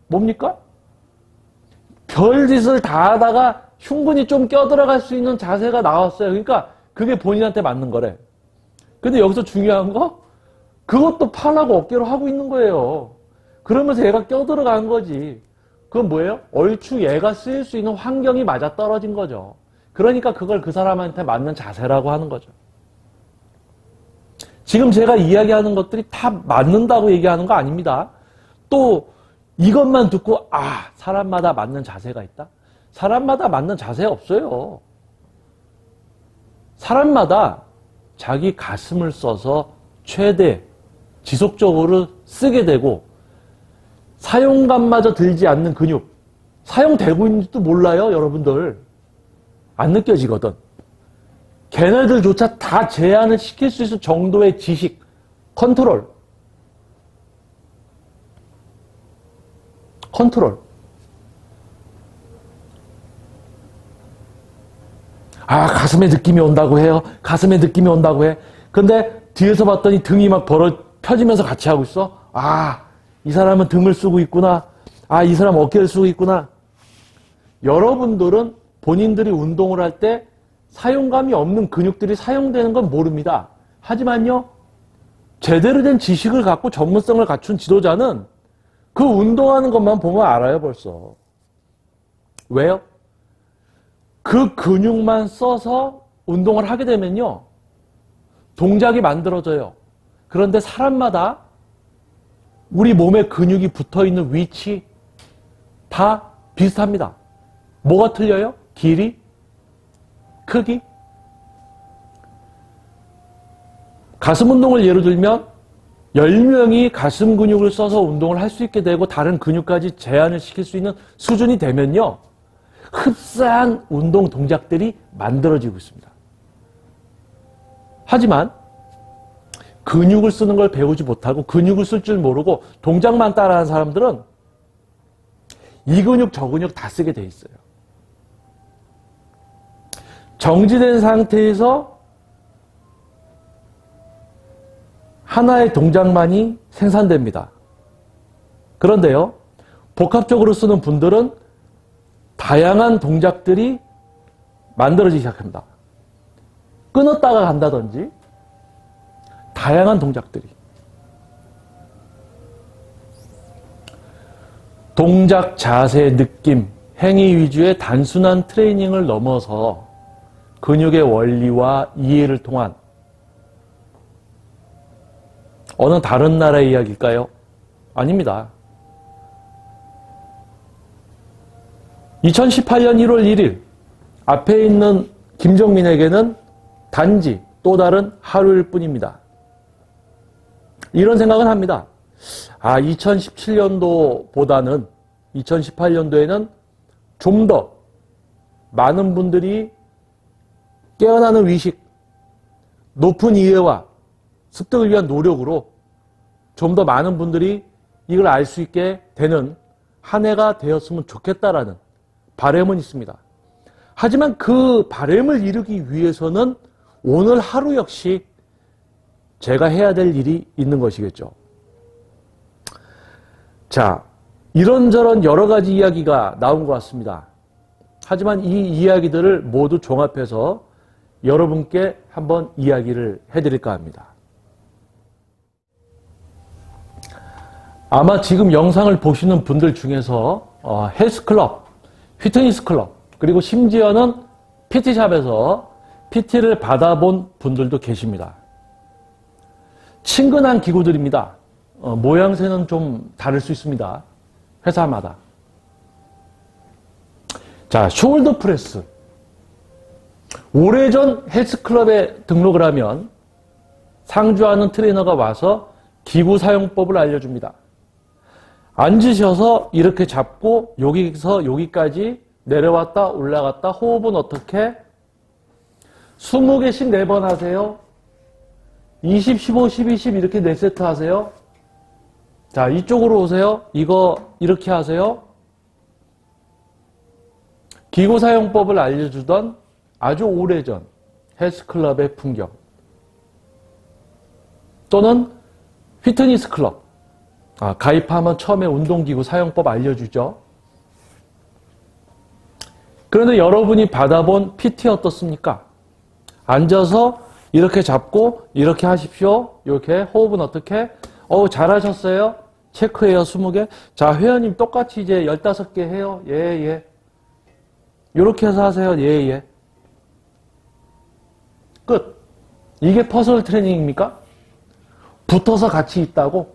뭡니까? 별짓을 다 하다가 흉근이 좀 껴들어갈 수 있는 자세가 나왔어요. 그러니까 그게 본인한테 맞는 거래. 근데 여기서 중요한 거 그것도 팔라고 어깨로 하고 있는 거예요. 그러면서 얘가 껴들어간 거지. 그건 뭐예요? 얼추 얘가 쓰일 수 있는 환경이 맞아떨어진 거죠. 그러니까 그걸 그 사람한테 맞는 자세라고 하는 거죠. 지금 제가 이야기하는 것들이 다 맞는다고 얘기하는 거 아닙니다. 또 이것만 듣고 사람마다 맞는 자세가 있다? 사람마다 맞는 자세 없어요. 사람마다 자기 가슴을 써서 최대 지속적으로 쓰게 되고 사용감마저 들지 않는 근육, 사용되고 있는지도 몰라요, 여러분들. 안 느껴지거든. 걔네들조차 다 제한을 시킬 수 있을 정도의 지식, 컨트롤. 가슴에 느낌이 온다고 해요. 가슴에 느낌이 온다고 해. 근데 뒤에서 봤더니 등이 막 펴지면서 같이 하고 있어. 이 사람은 등을 쓰고 있구나. 이 사람 어깨를 쓰고 있구나. 여러분들은 본인들이 운동을 할 때 사용감이 없는 근육들이 사용되는 건 모릅니다. 하지만요, 제대로 된 지식을 갖고 전문성을 갖춘 지도자는 그 운동하는 것만 보면 알아요, 벌써. 왜요? 그 근육만 써서 운동을 하게 되면요, 동작이 만들어져요. 그런데 사람마다 우리 몸에 근육이 붙어있는 위치 다 비슷합니다. 뭐가 틀려요? 길이? 크기? 가슴 운동을 예로 들면 10명이 가슴 근육을 써서 운동을 할 수 있게 되고 다른 근육까지 제한을 시킬 수 있는 수준이 되면요, 흡사한 운동 동작들이 만들어지고 있습니다. 하지만 근육을 쓰는 걸 배우지 못하고 근육을 쓸 줄 모르고 동작만 따라하는 사람들은 이 근육 저 근육 다 쓰게 돼 있어요. 정지된 상태에서 하나의 동작만이 생산됩니다. 그런데요, 복합적으로 쓰는 분들은 다양한 동작들이 만들어지기 시작합니다. 끊었다가 간다든지 다양한 동작들이. 동작, 자세, 느낌, 행위 위주의 단순한 트레이닝을 넘어서 근육의 원리와 이해를 통한 어느 다른 나라의 이야기일까요? 아닙니다. 2018년 1월 1일 앞에 있는 김정민에게는 단지 또 다른 하루일 뿐입니다. 이런 생각은 합니다. 2017년도보다는 2018년도에는 좀 더 많은 분들이 깨어나는 의식, 높은 이해와 습득을 위한 노력으로 좀 더 많은 분들이 이걸 알 수 있게 되는 한 해가 되었으면 좋겠다라는 바람은 있습니다. 하지만 그 바람을 이루기 위해서는 오늘 하루 역시 제가 해야 될 일이 있는 것이겠죠. 자, 이런저런 여러 가지 이야기가 나온 것 같습니다. 하지만 이 이야기들을 모두 종합해서 여러분께 한번 이야기를 해드릴까 합니다. 아마 지금 영상을 보시는 분들 중에서 헬스클럽, 피트니스클럽, 그리고 심지어는 PT샵에서 PT를 받아본 분들도 계십니다. 친근한 기구들입니다. 모양새는 좀 다를 수 있습니다. 회사마다. 자, 숄더 프레스. 오래전 헬스클럽에 등록을 하면 상주하는 트레이너가 와서 기구 사용법을 알려줍니다. 앉으셔서 이렇게 잡고 여기서 여기까지 내려왔다 올라갔다, 호흡은 어떻게? 20개씩 4번 하세요. 20, 15, 12, 10 이렇게 4세트 하세요. 자, 이쪽으로 오세요. 이거 이렇게 하세요. 기구 사용법을 알려주던 아주 오래전 헬스클럽의 풍경, 또는 피트니스 클럽, 가입하면 처음에 운동기구 사용법 알려주죠. 그런데 여러분이 받아본 PT 어떻습니까? 앉아서 이렇게 잡고 이렇게 하십시오. 이렇게 호흡은 어떻게? 잘하셨어요. 체크해요. 20개. 자, 회원님 똑같이 이제 15개 해요. 예, 예. 이렇게 해서 하세요. 예, 예. 끝. 이게 퍼스널 트레이닝입니까? 붙어서 같이 있다고?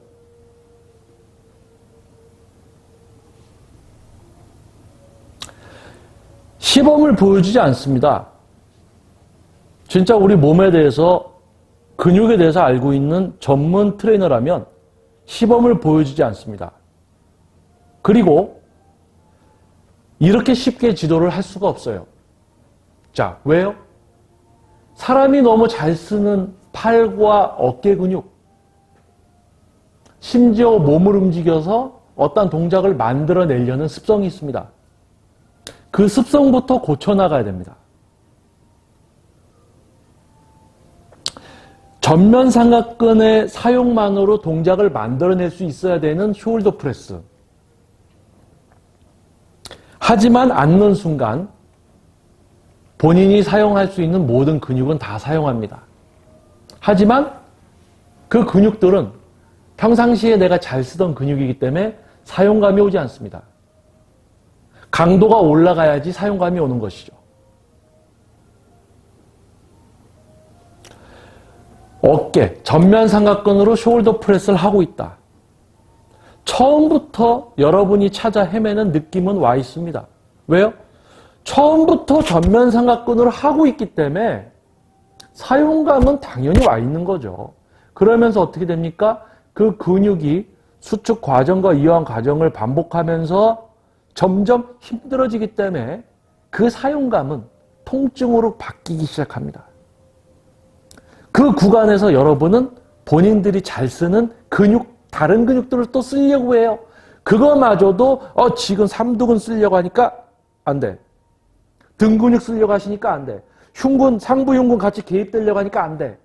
시범을 보여주지 않습니다. 진짜 우리 몸에 대해서, 근육에 대해서 알고 있는 전문 트레이너라면 시범을 보여주지 않습니다. 그리고 이렇게 쉽게 지도를 할 수가 없어요. 자, 왜요? 사람이 너무 잘 쓰는 팔과 어깨 근육, 심지어 몸을 움직여서 어떤 동작을 만들어내려는 습성이 있습니다. 그 습성부터 고쳐나가야 됩니다. 전면 삼각근의 사용만으로 동작을 만들어낼 수 있어야 되는 숄더 프레스. 하지만 앉는 순간 본인이 사용할 수 있는 모든 근육은 다 사용합니다. 하지만 그 근육들은 평상시에 내가 잘 쓰던 근육이기 때문에 사용감이 오지 않습니다. 강도가 올라가야지 사용감이 오는 것이죠. 어깨, 전면 삼각근으로 숄더 프레스를 하고 있다. 처음부터 여러분이 찾아 헤매는 느낌은 와 있습니다. 왜요? 처음부터 전면 삼각근으로 하고 있기 때문에 사용감은 당연히 와 있는 거죠. 그러면서 어떻게 됩니까? 그 근육이 수축 과정과 이완 과정을 반복하면서 점점 힘들어지기 때문에 그 사용감은 통증으로 바뀌기 시작합니다. 그 구간에서 여러분은 본인들이 잘 쓰는 근육, 다른 근육들을 또 쓰려고 해요. 그거마저도 지금 삼두근 쓰려고 하니까 안 돼. 등 근육 쓰려고 하시니까 안 돼. 흉근, 상부 흉근 같이 개입되려고 하니까 안 돼.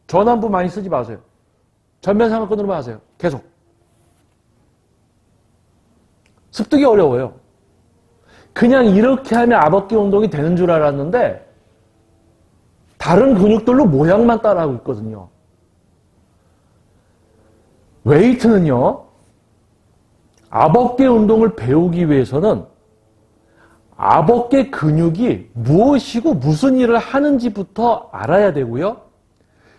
전완부 많이 쓰지 마세요. 전면 삼각근으로만 하세요. 계속. 습득이 어려워요. 그냥 이렇게 하면 앞어깨 운동이 되는 줄 알았는데 다른 근육들로 모양만 따라하고 있거든요. 웨이트는요, 앞어깨 운동을 배우기 위해서는 앞어깨 근육이 무엇이고 무슨 일을 하는지부터 알아야 되고요.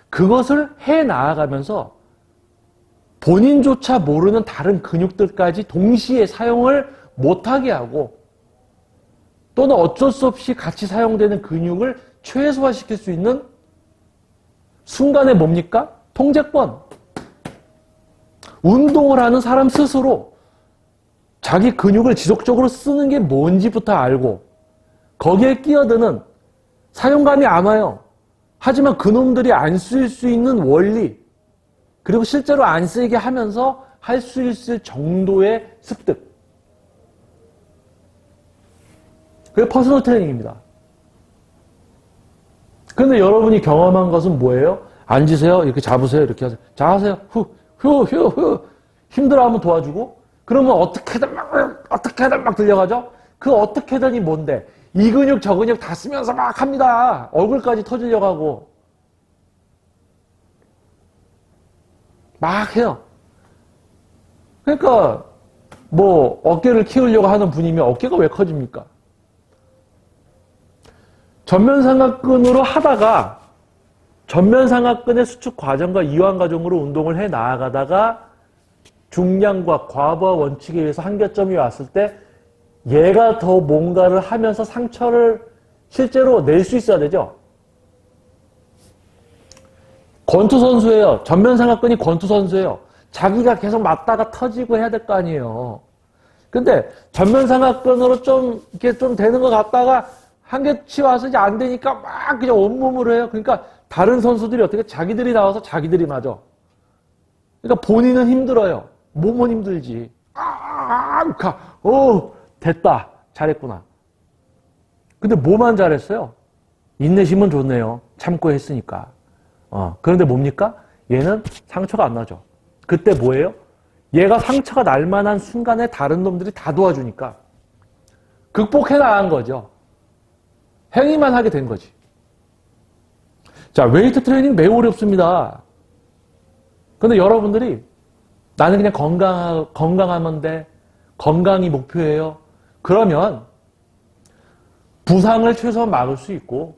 그것을 해 나아가면서 본인조차 모르는 다른 근육들까지 동시에 사용을 못하게 하고 또는 어쩔 수 없이 같이 사용되는 근육을 최소화시킬 수 있는 순간에 뭡니까? 통제권. 운동을 하는 사람 스스로 자기 근육을 지속적으로 쓰는 게 뭔지부터 알고 거기에 끼어드는 사용감이 안 와요. 하지만 그놈들이 안 쓰일 수 있는 원리 그리고 실제로 안 쓰이게 하면서 할 수 있을 정도의 습득. 그게 퍼스널 트레이닝입니다. 근데 여러분이 경험한 것은 뭐예요? 앉으세요. 이렇게 잡으세요. 이렇게 하세요. 자, 하세요. 후. 힘들어하면 도와주고 그러면 어떻게든 막 들려가죠? 그 어떻게든이 뭔데? 이 근육 저 근육 다 쓰면서 막 합니다. 얼굴까지 터지려고 하고 막 해요. 그러니까 뭐 어깨를 키우려고 하는 분이면 어깨가 왜 커집니까? 전면 삼각근으로 하다가 전면 삼각근의 수축 과정과 이완 과정으로 운동을 해 나아가다가 중량과 과부하 원칙에 의해서 한계점이 왔을 때 얘가 더 뭔가를 하면서 상처를 실제로 낼 수 있어야 되죠. 권투 선수예요. 전면 삼각근이 권투 선수예요. 자기가 계속 맞다가 터지고 해야 될 거 아니에요. 근데 전면 삼각근으로 좀 이렇게 좀 되는 것 같다가 한계치 와서 이제 안 되니까 막 그냥 온몸으로 해요. 그러니까 다른 선수들이 어떻게 자기들이 나와서 자기들이 맞아. 그러니까 본인은 힘들어요. 몸은 힘들지. 됐다. 잘했구나. 근데 뭐만 잘했어요? 인내심은 좋네요. 참고 했으니까. 그런데 뭡니까? 얘는 상처가 안 나죠. 그때 뭐예요? 얘가 상처가 날 만한 순간에 다른 놈들이 다 도와주니까 극복해 나간 거죠. 행위만 하게 된 거지. 자, 웨이트 트레이닝 매우 어렵습니다. 근데 여러분들이 나는 그냥 건강하면 돼. 건강이 목표예요. 그러면 부상을 최소한 막을 수 있고,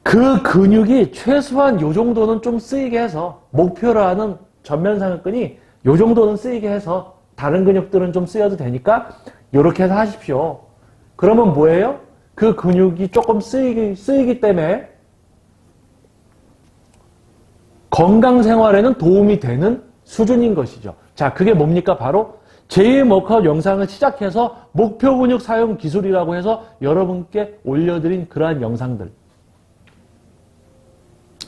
그 근육이 최소한 요 정도는 좀 쓰이게 해서, 목표로 하는 전면상근이 요 정도는 쓰이게 해서, 다른 근육들은 좀 쓰여도 되니까, 요렇게 해서 하십시오. 그러면 뭐예요? 그 근육이 조금 쓰이기 때문에, 건강 생활에는 도움이 되는 수준인 것이죠. 자, 그게 뭡니까? 바로 제2의 워크아웃 영상을 시작해서 목표 근육 사용 기술이라고 해서 여러분께 올려드린 그러한 영상들.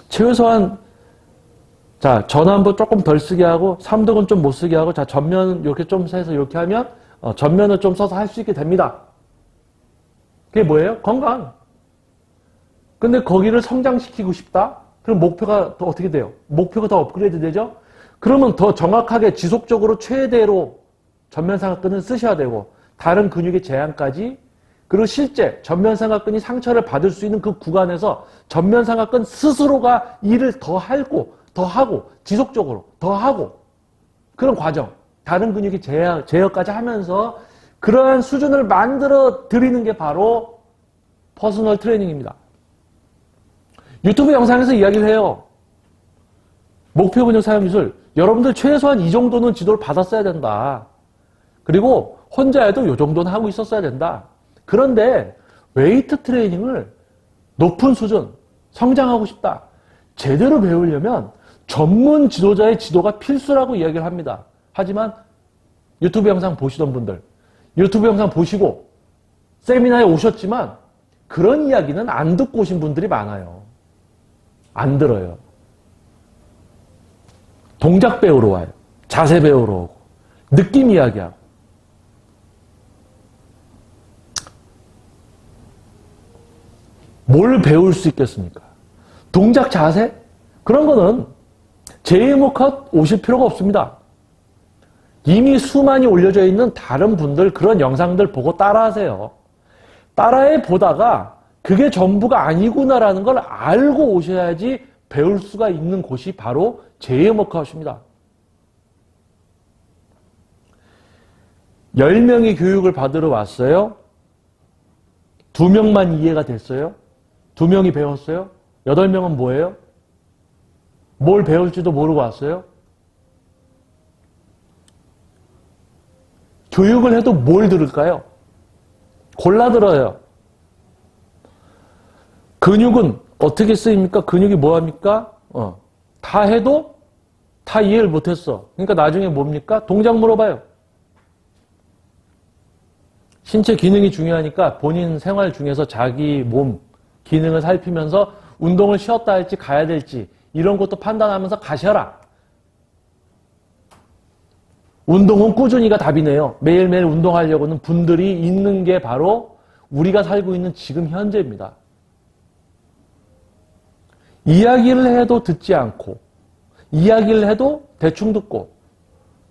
최소한, 자, 전완부 조금 덜 쓰게 하고, 삼두근 좀 못 쓰게 하고, 자, 전면 이렇게 좀 해서 이렇게 하면, 전면을 좀 써서 할 수 있게 됩니다. 그게 뭐예요? 건강. 근데 거기를 성장시키고 싶다? 그럼 목표가 더 어떻게 돼요? 목표가 더 업그레이드 되죠? 그러면 더 정확하게 지속적으로 최대로 전면삼각근을 쓰셔야 되고, 다른 근육의 제한까지, 그리고 실제 전면삼각근이 상처를 받을 수 있는 그 구간에서 전면삼각근 스스로가 일을 더 하고, 지속적으로 더 하고, 그런 과정. 다른 근육이 제어까지 하면서 그러한 수준을 만들어 드리는 게 바로 퍼스널 트레이닝입니다. 유튜브 영상에서 이야기를 해요. 목표 근육 사용 기술. 여러분들 최소한 이 정도는 지도를 받았어야 된다. 그리고 혼자 해도 이 정도는 하고 있었어야 된다. 그런데 웨이트 트레이닝을 높은 수준, 성장하고 싶다. 제대로 배우려면 전문 지도자의 지도가 필수라고 이야기를 합니다. 하지만 유튜브 영상 보시던 분들, 유튜브 영상 보시고 세미나에 오셨지만 그런 이야기는 안 듣고 오신 분들이 많아요. 안 들어요. 동작 배우러 와요. 자세 배우러 오고. 느낌 이야기하고. 뭘 배울 수 있겠습니까? 동작 자세? 그런 거는 제2워크아웃 오실 필요가 없습니다. 이미 수많이 올려져 있는 다른 분들 그런 영상들 보고 따라하세요. 따라해 보다가 그게 전부가 아니구나라는 걸 알고 오셔야지 배울 수가 있는 곳이 바로 제2워크아웃입니다. 10명이 교육을 받으러 왔어요. 2명만 이해가 됐어요. 2명이 배웠어요. 8명은 뭐예요? 뭘 배울지도 모르고 왔어요. 교육을 해도 뭘 들을까요? 골라 들어요. 근육은 어떻게 쓰입니까? 근육이 뭐합니까? 다 해도 다 이해를 못했어. 그러니까 나중에 뭡니까? 동작 물어봐요. 신체 기능이 중요하니까 본인 생활 중에서 자기 몸 기능을 살피면서 운동을 쉬었다 할지 가야 될지 이런 것도 판단하면서 가셔라. 운동은 꾸준히가 답이네요. 매일매일 운동하려고 하는 분들이 있는 게 바로 우리가 살고 있는 지금 현재입니다. 이야기를 해도 듣지 않고 이야기를 해도 대충 듣고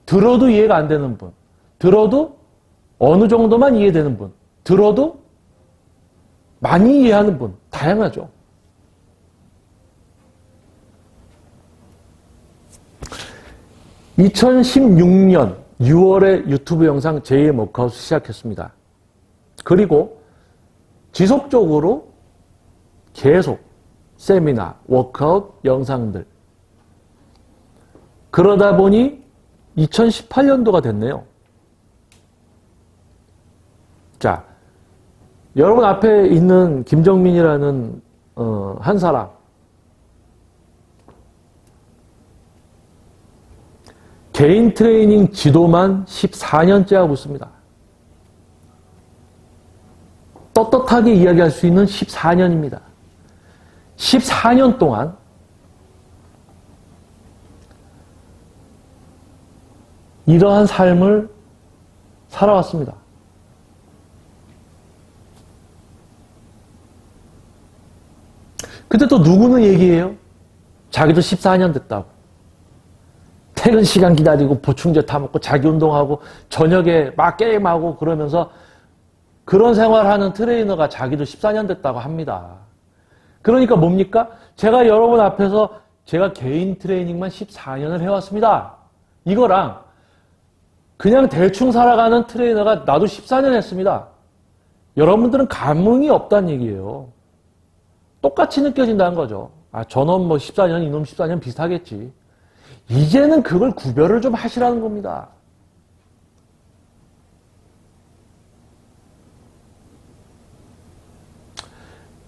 들어도 이해가 안 되는 분, 들어도 어느 정도만 이해되는 분, 들어도 많이 이해하는 분, 다양하죠. (2016년 6월에) 유튜브 영상 제2의 워크아웃을 시작했습니다. 그리고 지속적으로 계속 세미나, 워크아웃 영상들. 그러다 보니 2018년도가 됐네요. 자, 여러분 앞에 있는 김정민이라는 한 사람. 개인 트레이닝 지도만 14년째 하고 있습니다. 떳떳하게 이야기할 수 있는 14년입니다. 14년 동안 이러한 삶을 살아왔습니다. 근데 또 누구는 얘기해요? 자기도 14년 됐다고. 퇴근 시간 기다리고 보충제 타먹고 자기 운동하고 저녁에 막 게임하고 그러면서 그런 생활하는 트레이너가 자기도 14년 됐다고 합니다. 그러니까 뭡니까? 제가 여러분 앞에서 제가 개인 트레이닝만 14년을 해왔습니다. 이거랑 그냥 대충 살아가는 트레이너가 나도 14년 했습니다. 여러분들은 감흥이 없다는 얘기예요. 똑같이 느껴진다는 거죠. 아, 저놈 뭐 14년, 이놈 14년 비슷하겠지. 이제는 그걸 구별을 좀 하시라는 겁니다.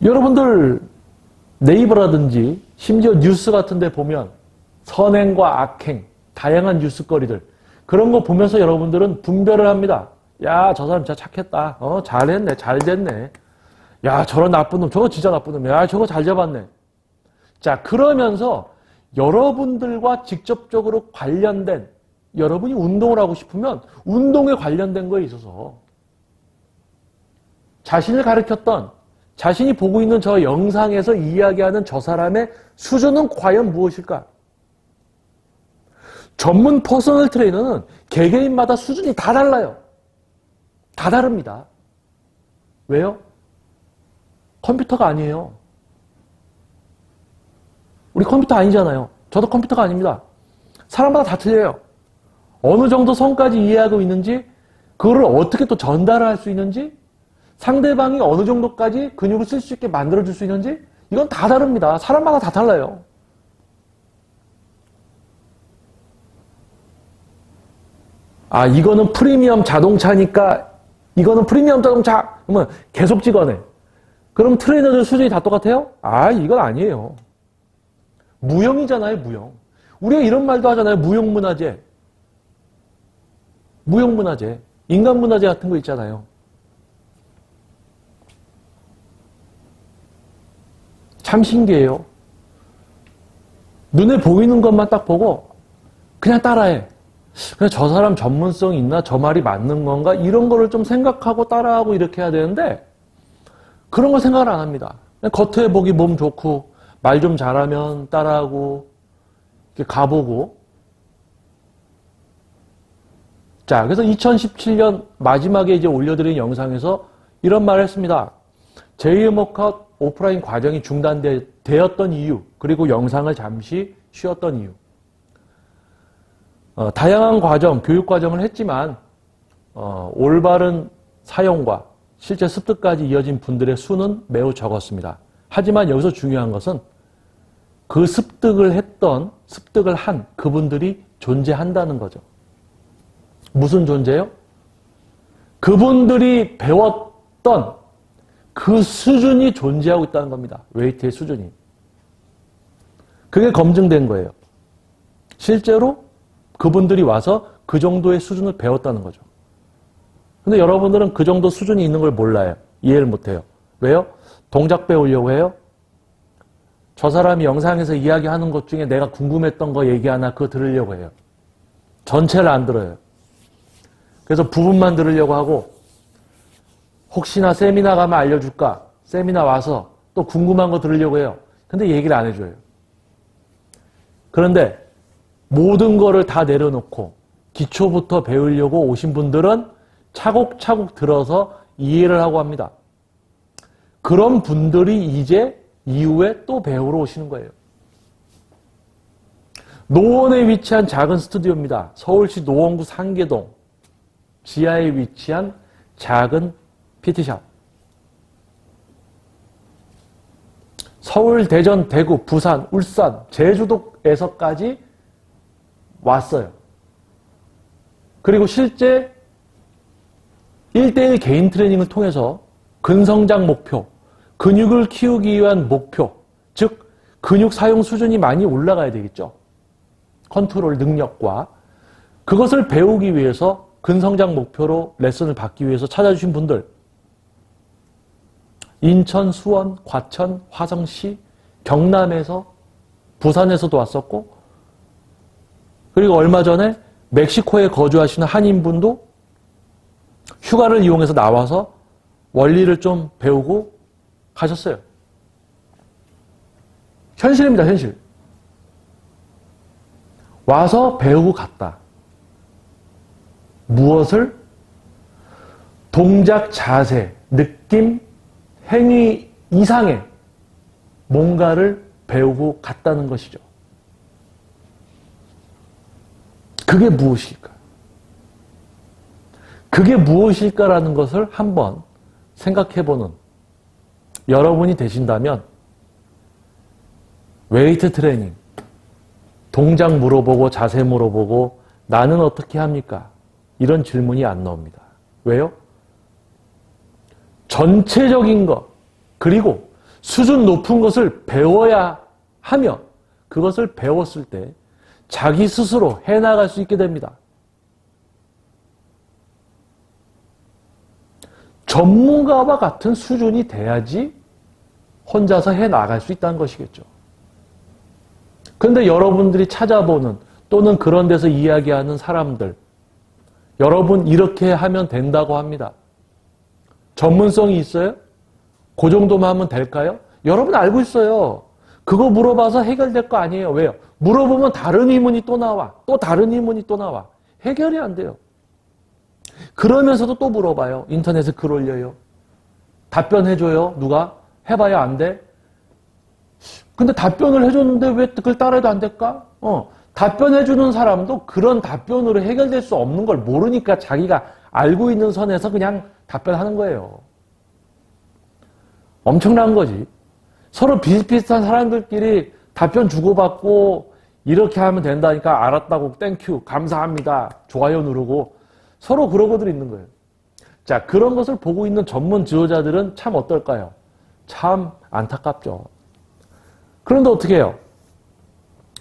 여러분들 네이버라든지 심지어 뉴스 같은 데 보면 선행과 악행, 다양한 뉴스거리들 그런 거 보면서 여러분들은 분별을 합니다. 야, 저 사람 진짜 착했다. 잘했네, 잘 됐네. 야, 저런 나쁜 놈, 저거 진짜 나쁜 놈. 야, 저거 잘 잡았네. 자, 그러면서 여러분들과 직접적으로 관련된, 여러분이 운동을 하고 싶으면 운동에 관련된 거에 있어서 자신을 가르쳤던, 자신이 보고 있는 저 영상에서 이야기하는 저 사람의 수준은 과연 무엇일까? 전문 퍼스널 트레이너는 개개인마다 수준이 다 달라요. 다 다릅니다. 왜요? 컴퓨터가 아니에요. 우리 컴퓨터 아니잖아요. 저도 컴퓨터가 아닙니다. 사람마다 다 틀려요. 어느 정도 선까지 이해하고 있는지, 그거를 어떻게 또 전달을 할 수 있는지, 상대방이 어느 정도까지 근육을 쓸 수 있게 만들어줄 수 있는지, 이건 다 다릅니다. 사람마다 다 달라요. 아, 이거는 프리미엄 자동차니까 이거는 프리미엄 자동차 그러면 계속 찍어내. 그럼 트레이너들 수준이 다 똑같아요? 아, 이건 아니에요. 무형이잖아요, 무형. 우리가 이런 말도 하잖아요. 무형문화재. 무형문화재. 인간문화재 같은 거 있잖아요. 참 신기해요. 눈에 보이는 것만 딱 보고 그냥 따라해. 그냥 저 사람 전문성이 있나? 저 말이 맞는 건가? 이런 거를 좀 생각하고 따라하고 이렇게 해야 되는데 그런 거 생각을 안 합니다. 그냥 겉에 보기 몸 좋고 말 좀 잘하면 따라하고 이렇게 가보고. 자, 그래서 2017년 마지막에 이제 올려드린 영상에서 이런 말을 했습니다. 제2의 워크아웃 오프라인 과정이 중단되었던 이유, 그리고 영상을 잠시 쉬었던 이유. 다양한 과정, 교육 과정을 했지만 올바른 사용과 실제 습득까지 이어진 분들의 수는 매우 적었습니다. 하지만 여기서 중요한 것은 그 습득을 한 그분들이 존재한다는 거죠. 무슨 존재요? 그분들이 배웠던 그 수준이 존재하고 있다는 겁니다. 웨이트의 수준이. 그게 검증된 거예요. 실제로 그분들이 와서 그 정도의 수준을 배웠다는 거죠. 근데 여러분들은 그 정도 수준이 있는 걸 몰라요. 이해를 못해요. 왜요? 동작 배우려고 해요? 저 사람이 영상에서 이야기하는 것 중에 내가 궁금했던 거 얘기하나 그거 들으려고 해요. 전체를 안 들어요. 그래서 부분만 들으려고 하고 혹시나 세미나 가면 알려줄까? 세미나 와서 또 궁금한 거 들으려고 해요. 근데 얘기를 안 해줘요. 그런데 모든 거를 다 내려놓고 기초부터 배우려고 오신 분들은 차곡차곡 들어서 이해를 하고 합니다. 그런 분들이 이제 이후에 또 배우러 오시는 거예요. 노원에 위치한 작은 스튜디오입니다. 서울시 노원구 상계동 지하에 위치한 작은 PT샵. 서울, 대전, 대구, 부산, 울산, 제주도에서까지 왔어요. 그리고 실제 1대1 개인 트레이닝을 통해서 근성장 목표, 근육을 키우기 위한 목표, 즉 근육 사용 수준이 많이 올라가야 되겠죠. 컨트롤 능력과 그것을 배우기 위해서 근성장 목표로 레슨을 받기 위해서 찾아주신 분들, 인천, 수원, 과천, 화성시, 경남에서, 부산에서도 왔었고, 그리고 얼마 전에 멕시코에 거주하시는 한인분도 휴가를 이용해서 나와서 원리를 좀 배우고 가셨어요. 현실입니다, 현실. 와서 배우고 갔다. 무엇을? 동작, 자세, 느낌, 행위 이상의 뭔가를 배우고 갔다는 것이죠. 그게 무엇일까? 그게 무엇일까라는 것을 한번 생각해보는 여러분이 되신다면 웨이트 트레이닝, 동작 물어보고 자세 물어보고 나는 어떻게 합니까? 이런 질문이 안 나옵니다. 왜요? 전체적인 것 그리고 수준 높은 것을 배워야 하며 그것을 배웠을 때 자기 스스로 해나갈 수 있게 됩니다. 전문가와 같은 수준이 돼야지 혼자서 해나갈 수 있다는 것이겠죠. 그런데 여러분들이 찾아보는 또는 그런 데서 이야기하는 사람들, 여러분 이렇게 하면 된다고 합니다. 전문성이 있어요? 그 정도만 하면 될까요? 여러분 알고 있어요. 그거 물어봐서 해결될 거 아니에요. 왜요? 물어보면 다른 의문이 또 나와. 또 다른 의문이 또 나와. 해결이 안 돼요. 그러면서도 또 물어봐요. 인터넷에 글 올려요. 답변해줘요. 누가? 해봐야 안 돼? 근데 답변을 해줬는데 왜 그걸 따라해도 안 될까? 답변해주는 사람도 그런 답변으로 해결될 수 없는 걸 모르니까 자기가 알고 있는 선에서 그냥 답변하는 거예요. 엄청난 거지. 서로 비슷비슷한 사람들끼리 답변 주고받고 이렇게 하면 된다니까 알았다고 땡큐 감사합니다 좋아요 누르고 서로 그러고들 있는 거예요. 자, 그런 것을 보고 있는 전문 지도자들은 참 어떨까요? 참 안타깝죠. 그런데 어떻게 해요?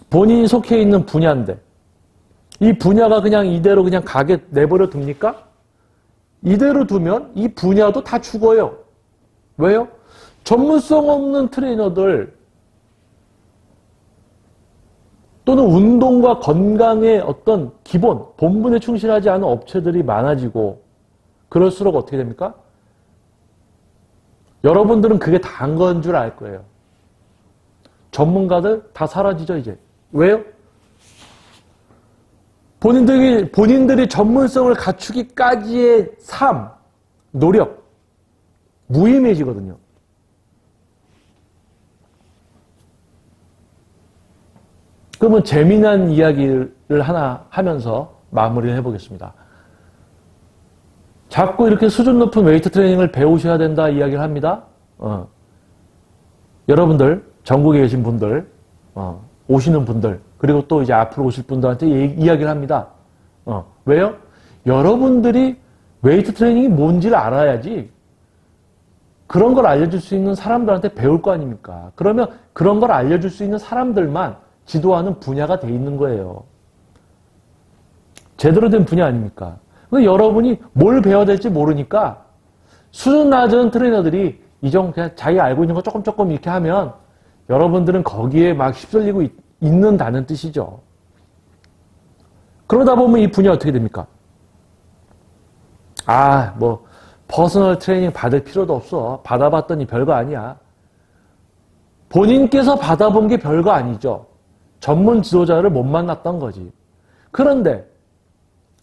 본인이 속해 있는 분야인데 이 분야가 그냥 이대로 그냥 가게 내버려 둡니까? 이대로 두면 이 분야도 다 죽어요. 왜요? 전문성 없는 트레이너들 또는 운동과 건강의 어떤 기본, 본분에 충실하지 않은 업체들이 많아지고 그럴수록 어떻게 됩니까? 여러분들은 그게 다인 건 줄 알 거예요. 전문가들 다 사라지죠, 이제. 왜요? 본인들이 전문성을 갖추기까지의 삶, 노력, 무의미해지거든요. 그러면 재미난 이야기를 하나 하면서 마무리를 해보겠습니다. 자꾸 이렇게 수준 높은 웨이트 트레이닝을 배우셔야 된다 이야기를 합니다. 여러분들, 전국에 계신 분들, 오시는 분들, 그리고 또 이제 앞으로 오실 분들한테 이야기를 합니다. 왜요? 여러분들이 웨이트 트레이닝이 뭔지를 알아야지 그런 걸 알려줄 수 있는 사람들한테 배울 거 아닙니까? 그러면 그런 걸 알려줄 수 있는 사람들만 지도하는 분야가 돼 있는 거예요. 제대로 된 분야 아닙니까? 근데 여러분이 뭘 배워야 될지 모르니까 수준 낮은 트레이너들이 그냥 자기 알고 있는 거 조금 이렇게 하면 여러분들은 거기에 막 휩쓸리고 있는다는 뜻이죠. 그러다 보면 이 분야 어떻게 됩니까? 퍼스널 트레이닝 받을 필요도 없어. 받아봤더니 별거 아니야. 본인께서 받아본 게 별거 아니죠. 전문 지도자를 못 만났던 거지. 그런데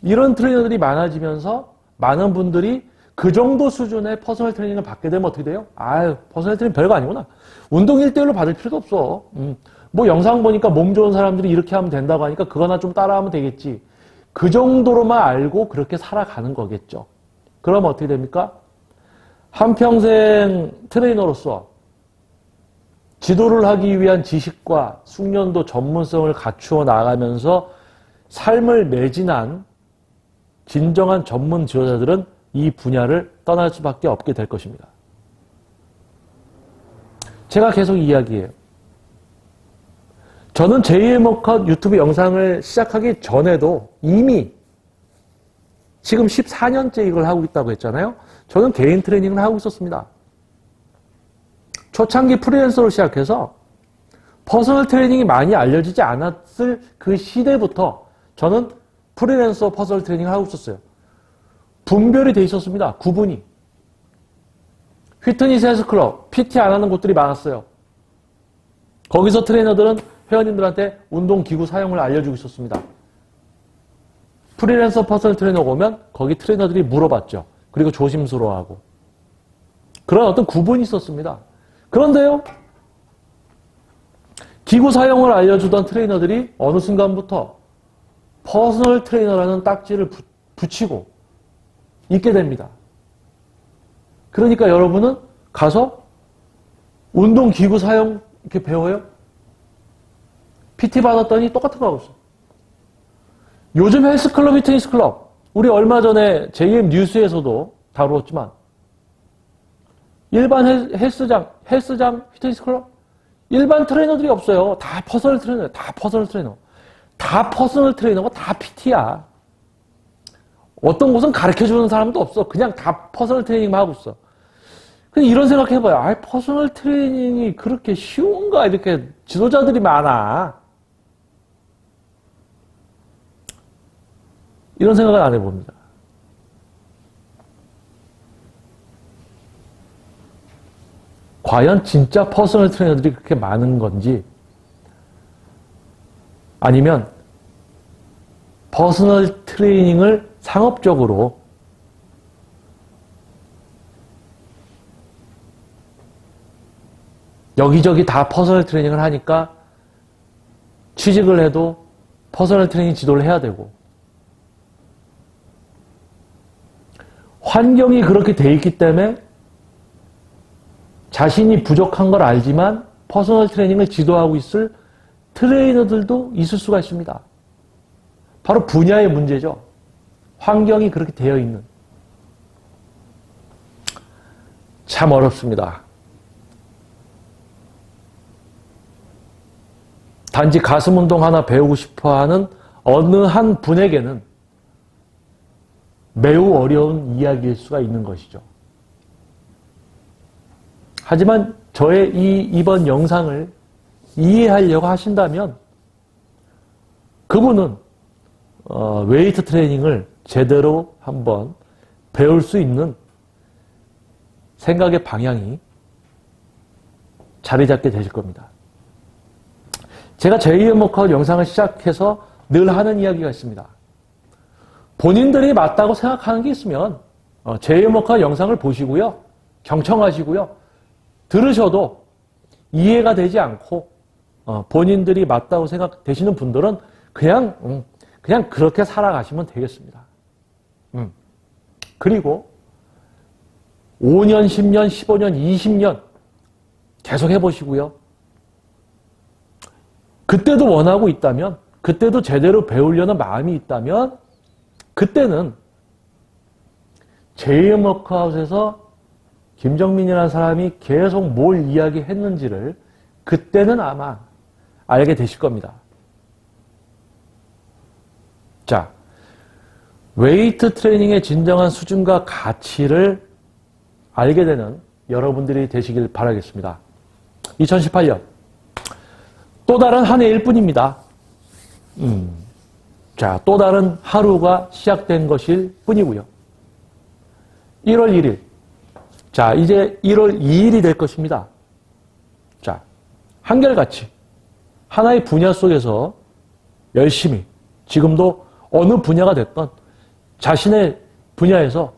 이런 트레이너들이 많아지면서 많은 분들이 그 정도 수준의 퍼스널 트레이닝을 받게 되면 어떻게 돼요? 퍼스널 트레이닝 별거 아니구나. 운동 1대1로 받을 필요도 없어. 영상 보니까 몸 좋은 사람들이 이렇게 하면 된다고 하니까 그거나 좀 따라하면 되겠지. 그 정도로만 알고 그렇게 살아가는 거겠죠. 그럼 어떻게 됩니까? 한평생 트레이너로서 지도를 하기 위한 지식과 숙련도 전문성을 갖추어 나가면서 삶을 매진한 진정한 전문 지도자들은 이 분야를 떠날 수밖에 없게 될 것입니다. 제가 계속 이야기해요. 저는 제2의 머컷 유튜브 영상을 시작하기 전에도 이미 지금 14년째 이걸 하고 있다고 했잖아요. 저는 개인 트레이닝을 하고 있었습니다. 초창기 프리랜서로 시작해서 퍼스널 트레이닝이 많이 알려지지 않았을 그 시대부터 저는 프리랜서 퍼스널 트레이닝을 하고 있었어요. 분별이 돼 있었습니다. 구분이. 휘트니스 헬스클럽, PT 안 하는 곳들이 많았어요. 거기서 트레이너들은 회원님들한테 운동기구 사용을 알려주고 있었습니다. 프리랜서 퍼스널 트레이너 오면 거기 트레이너들이 물어봤죠. 그리고 조심스러워하고. 그런 어떤 구분이 있었습니다. 그런데요, 기구 사용을 알려주던 트레이너들이 어느 순간부터 퍼스널 트레이너라는 딱지를 붙이고 있게 됩니다. 그러니까 여러분은 가서 운동기구 사용 이렇게 배워요? PT 받았더니 똑같은 거 하고 있어. 요즘 헬스클럽이 테니스클럽. 우리 얼마 전에 JM 뉴스에서도 다루었지만 일반 헬스장, 테니스클럽 일반 트레이너들이 없어요. 다 퍼스널 트레이너, 다 퍼스널 트레이너. 다 퍼스널 트레이너가 다 PT야. 어떤 곳은 가르쳐주는 사람도 없어. 그냥 다 퍼스널 트레이닝만 하고 있어. 근데 이런 생각 해봐요. 아, 퍼스널 트레이닝이 그렇게 쉬운가? 이렇게 지도자들이 많아. 이런 생각을 안 해봅니다. 과연 진짜 퍼스널 트레이너들이 그렇게 많은 건지, 아니면 퍼스널 트레이닝을 상업적으로 여기저기 다 퍼스널 트레이닝을 하니까 취직을 해도 퍼스널 트레이닝 지도를 해야 되고, 환경이 그렇게 돼 있기 때문에 자신이 부족한 걸 알지만 퍼스널 트레이닝을 지도하고 있을 트레이너들도 있을 수가 있습니다. 바로 분야의 문제죠. 환경이 그렇게 되어 있는. 참 어렵습니다. 단지 가슴 운동 하나 배우고 싶어하는 어느 한 분에게는 매우 어려운 이야기일 수가 있는 것이죠. 하지만 저의 이번 영상을 이해하려고 하신다면 그분은 웨이트 트레이닝을 제대로 한번 배울 수 있는 생각의 방향이 자리 잡게 되실 겁니다. 제가 제2의 워크아웃 영상을 시작해서 늘 하는 이야기가 있습니다. 본인들이 맞다고 생각하는 게 있으면 제2의 워크아웃 영상을 보시고요. 경청하시고요. 들으셔도 이해가 되지 않고 본인들이 맞다고 생각되시는 분들은 그냥 그렇게 살아가시면 되겠습니다. 그리고 5년, 10년, 15년, 20년 계속 해보시고요. 그때도 원하고 있다면, 그때도 제대로 배우려는 마음이 있다면 그때는 제2의 워크아웃에서 김정민이라는 사람이 계속 뭘 이야기했는지를 그때는 아마 알게 되실 겁니다. 자, 웨이트 트레이닝의 진정한 수준과 가치를 알게 되는 여러분들이 되시길 바라겠습니다. 2018년 또 다른 한 해일 뿐입니다. 자, 또 다른 하루가 시작된 것일 뿐이고요. 1월 1일. 자, 이제 1월 2일이 될 것입니다. 자, 한결같이 하나의 분야 속에서 열심히 지금도 어느 분야가 됐던 자신의 분야에서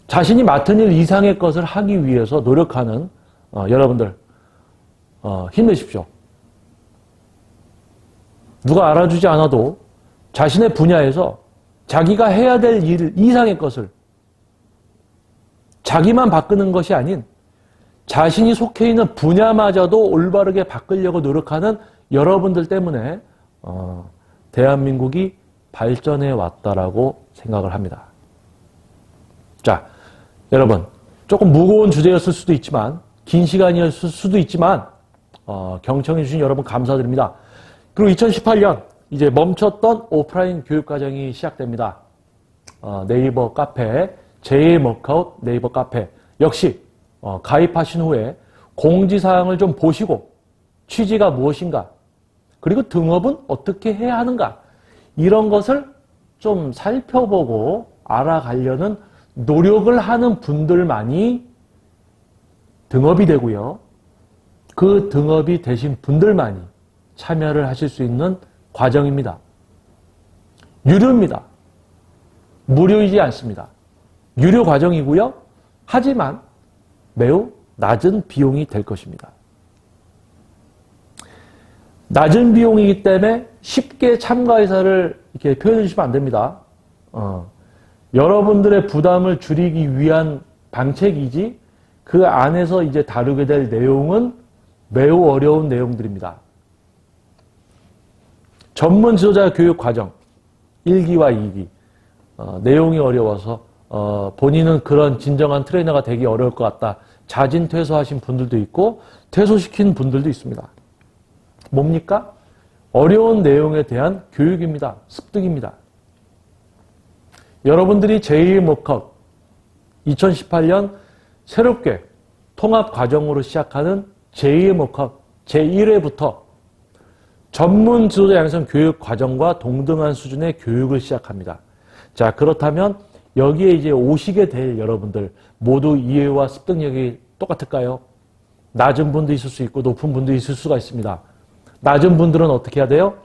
자신이 맡은 일 이상의 것을 하기 위해서 노력하는 여러분들 힘내십시오. 누가 알아주지 않아도 자신의 분야에서 자기가 해야 될 일 이상의 것을 자기만 바꾸는 것이 아닌 자신이 속해 있는 분야마저도 올바르게 바꾸려고 노력하는 여러분들 때문에 대한민국이 발전해 왔다라고 생각을 합니다. 자, 여러분, 조금 무거운 주제였을 수도 있지만, 긴 시간이었을 수도 있지만 경청해 주신 여러분 감사드립니다. 그리고 2018년 이제 멈췄던 오프라인 교육과정이 시작됩니다. 네이버 카페, 제2의 워크아웃 네이버 카페 역시 가입하신 후에 공지사항을 좀 보시고 취지가 무엇인가, 그리고 등업은 어떻게 해야 하는가, 이런 것을 좀 살펴보고 알아가려는 노력을 하는 분들만이 등업이 되고요. 그 등업이 되신 분들만이 참여를 하실 수 있는 과정입니다. 유료입니다. 무료이지 않습니다. 유료 과정이고요. 하지만 매우 낮은 비용이 될 것입니다. 낮은 비용이기 때문에 쉽게 참가 의사를 이렇게 표현해 주시면 안 됩니다. 여러분들의 부담을 줄이기 위한 방책이지 그 안에서 이제 다루게 될 내용은 매우 어려운 내용들입니다. 전문 지도자 교육 과정 1기와 2기 내용이 어려워서 본인은 그런 진정한 트레이너가 되기 어려울 것 같다. 자진 퇴소하신 분들도 있고 퇴소시킨 분들도 있습니다. 뭡니까? 어려운 내용에 대한 교육입니다. 습득입니다. 여러분들이 제2의 목학 2018년 새롭게 통합 과정으로 시작하는 제2의 목학 제1회부터 전문 지도자 양성 교육 과정과 동등한 수준의 교육을 시작합니다. 자, 그렇다면 여기에 이제 오시게 될 여러분들 모두 이해와 습득력이 똑같을까요? 낮은 분도 있을 수 있고 높은 분도 있을 수가 있습니다. 낮은 분들은 어떻게 해야 돼요?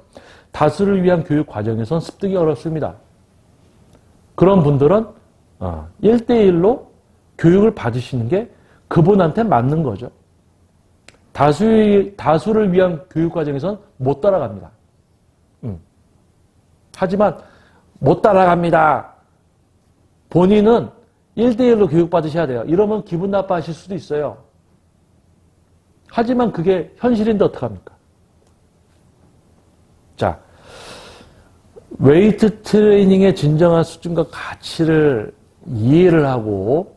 다수를 위한 교육 과정에선 습득이 어렵습니다. 그런 분들은 1대1로 교육을 받으시는 게 그분한테 맞는 거죠. 다수를 위한 교육 과정에선 못 따라갑니다. 하지만 못 따라갑니다. 본인은 1대1로 교육받으셔야 돼요. 이러면 기분 나빠하실 수도 있어요. 하지만 그게 현실인데 어떡합니까? 자, 웨이트 트레이닝의 진정한 수준과 가치를 이해를 하고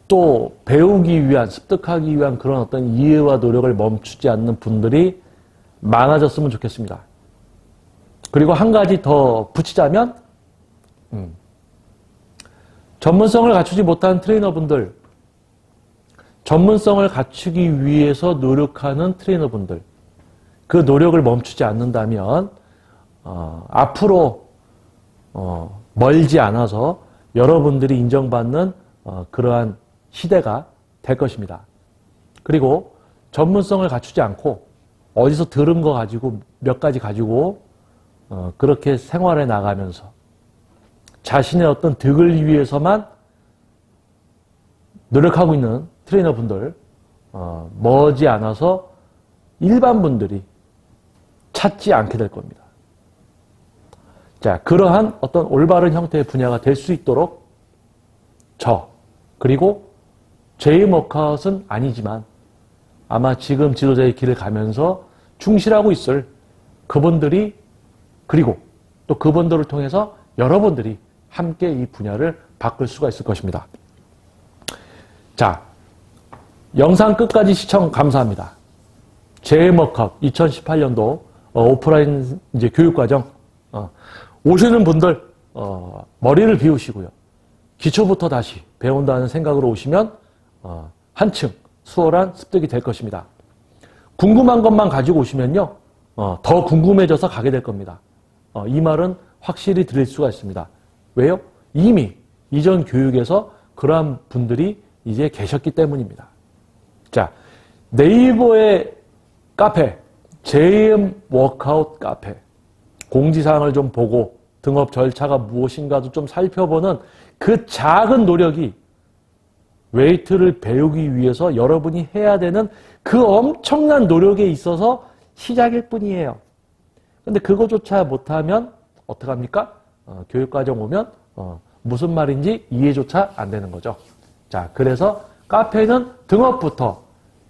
또 배우기 위한, 습득하기 위한 그런 어떤 이해와 노력을 멈추지 않는 분들이 많아졌으면 좋겠습니다. 그리고 한 가지 더 붙이자면 전문성을 갖추지 못한 트레이너분들, 전문성을 갖추기 위해서 노력하는 트레이너분들, 그 노력을 멈추지 않는다면 앞으로 멀지 않아서 여러분들이 인정받는 그러한 시대가 될 것입니다. 그리고 전문성을 갖추지 않고 어디서 들은 거 가지고 몇 가지 가지고 그렇게 생활해 나가면서 자신의 어떤 득을 위해서만 노력하고 있는 트레이너분들 머지 않아서 일반 분들이 찾지 않게 될 겁니다. 자, 그러한 어떤 올바른 형태의 분야가 될 수 있도록 그리고 제2 워크아웃은 아니지만 아마 지금 지도자의 길을 가면서 충실하고 있을 그분들이 그리고 또 그분들을 통해서 여러분들이 함께 이 분야를 바꿀 수가 있을 것입니다. 자, 영상 끝까지 시청 감사합니다. 제2 워크아웃 2018년도 오프라인 이제 교육과정 오시는 분들 머리를 비우시고요. 기초부터 다시 배운다는 생각으로 오시면 한층 수월한 습득이 될 것입니다. 궁금한 것만 가지고 오시면요. 더 궁금해져서 가게 될 겁니다. 이 말은 확실히 드릴 수가 있습니다. 왜요? 이미 이전 교육에서 그러한 분들이 이제 계셨기 때문입니다. 자, 네이버의 카페, JM 워크아웃 카페 공지사항을 좀 보고 등업 절차가 무엇인가도 좀 살펴보는 그 작은 노력이 웨이트를 배우기 위해서 여러분이 해야 되는 그 엄청난 노력에 있어서 시작일 뿐이에요. 근데 그거조차 못하면 어떡합니까? 교육과정 오면 무슨 말인지 이해조차 안 되는 거죠. 자, 그래서 카페는 등업부터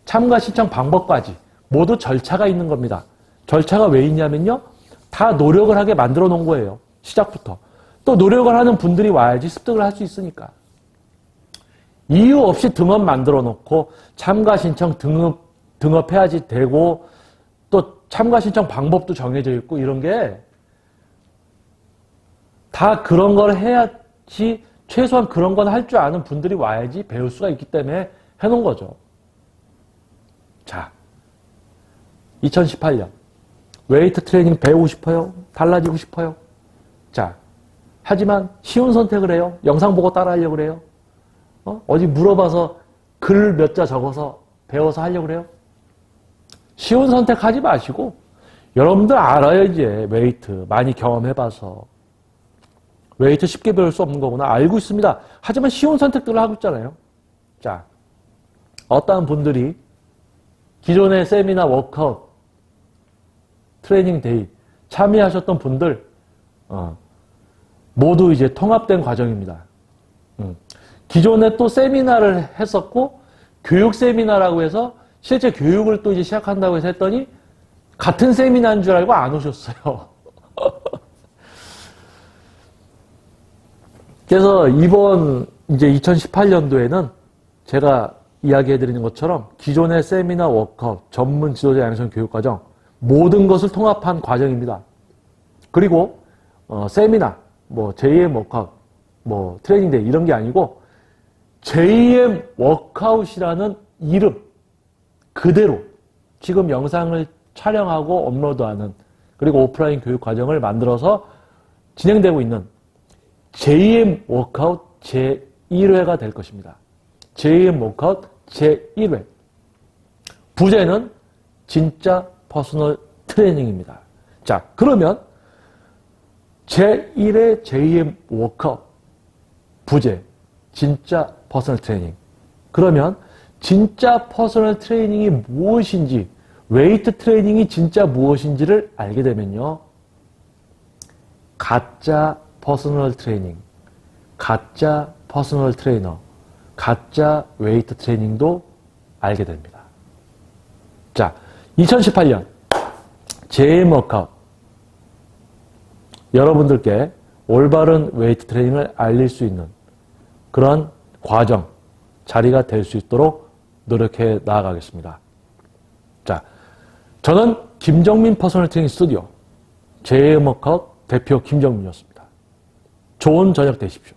참가 신청 방법까지 모두 절차가 있는 겁니다. 절차가 왜 있냐면요. 다 노력을 하게 만들어 놓은 거예요. 시작부터. 또 노력을 하는 분들이 와야지 습득을 할 수 있으니까. 이유 없이 등업 만들어 놓고 참가 신청 등업해야지 되고 또 참가 신청 방법도 정해져 있고 이런 게 다 그런 걸 해야지 최소한 그런 건 할 줄 아는 분들이 와야지 배울 수가 있기 때문에 해놓은 거죠. 자, 2018년 웨이트 트레이닝 배우고 싶어요? 달라지고 싶어요? 자, 하지만 쉬운 선택을 해요? 영상 보고 따라하려고 그래요? 어디 물어봐서 글 몇 자 적어서 배워서 하려고 그래요? 쉬운 선택하지 마시고 여러분들 알아요. 이제 웨이트 많이 경험해봐서 웨이트 쉽게 배울 수 없는 거구나 알고 있습니다. 하지만 쉬운 선택들을 하고 있잖아요. 자, 어떠한 분들이 기존의 세미나 워크아웃 트레이닝 데이 참여하셨던 분들 모두 이제 통합된 과정입니다. 기존에 또 세미나를 했었고 교육 세미나라고 해서 실제 교육을 또 이제 시작한다고 해서 했더니 같은 세미나인 줄 알고 안 오셨어요. 그래서 이번 이제 2018년도에는 제가 이야기해드리는 것처럼 기존의 세미나 워크아웃, 전문 지도자 양성 교육과정 모든 것을 통합한 과정입니다. 그리고 세미나, 뭐 JM 워크아웃, 뭐 트레이닝 데이 이런 게 아니고 JM 워크아웃이라는 이름 그대로 지금 영상을 촬영하고 업로드하는 그리고 오프라인 교육 과정을 만들어서 진행되고 있는 JM 워크아웃 제1회가 될 것입니다. JM 워크아웃 제1회. 부제는 진짜 퍼스널 트레이닝입니다. 자, 그러면 제1회 JM 워크아웃 부제 진짜 퍼스널 트레이닝. 그러면 진짜 퍼스널 트레이닝이 무엇인지, 웨이트 트레이닝이 진짜 무엇인지를 알게 되면요. 가짜 퍼스널 트레이닝, 가짜 퍼스널 트레이너, 가짜 웨이트 트레이닝도 알게 됩니다. 자, 2018년 JM 워크아웃 여러분들께 올바른 웨이트 트레이닝을 알릴 수 있는 그런 과정, 자리가 될 수 있도록 노력해 나아가겠습니다. 자, 저는 김정민 퍼스널 트레이닝 스튜디오 JM 워크아웃 대표 김정민이었습니다. 좋은 저녁 되십시오.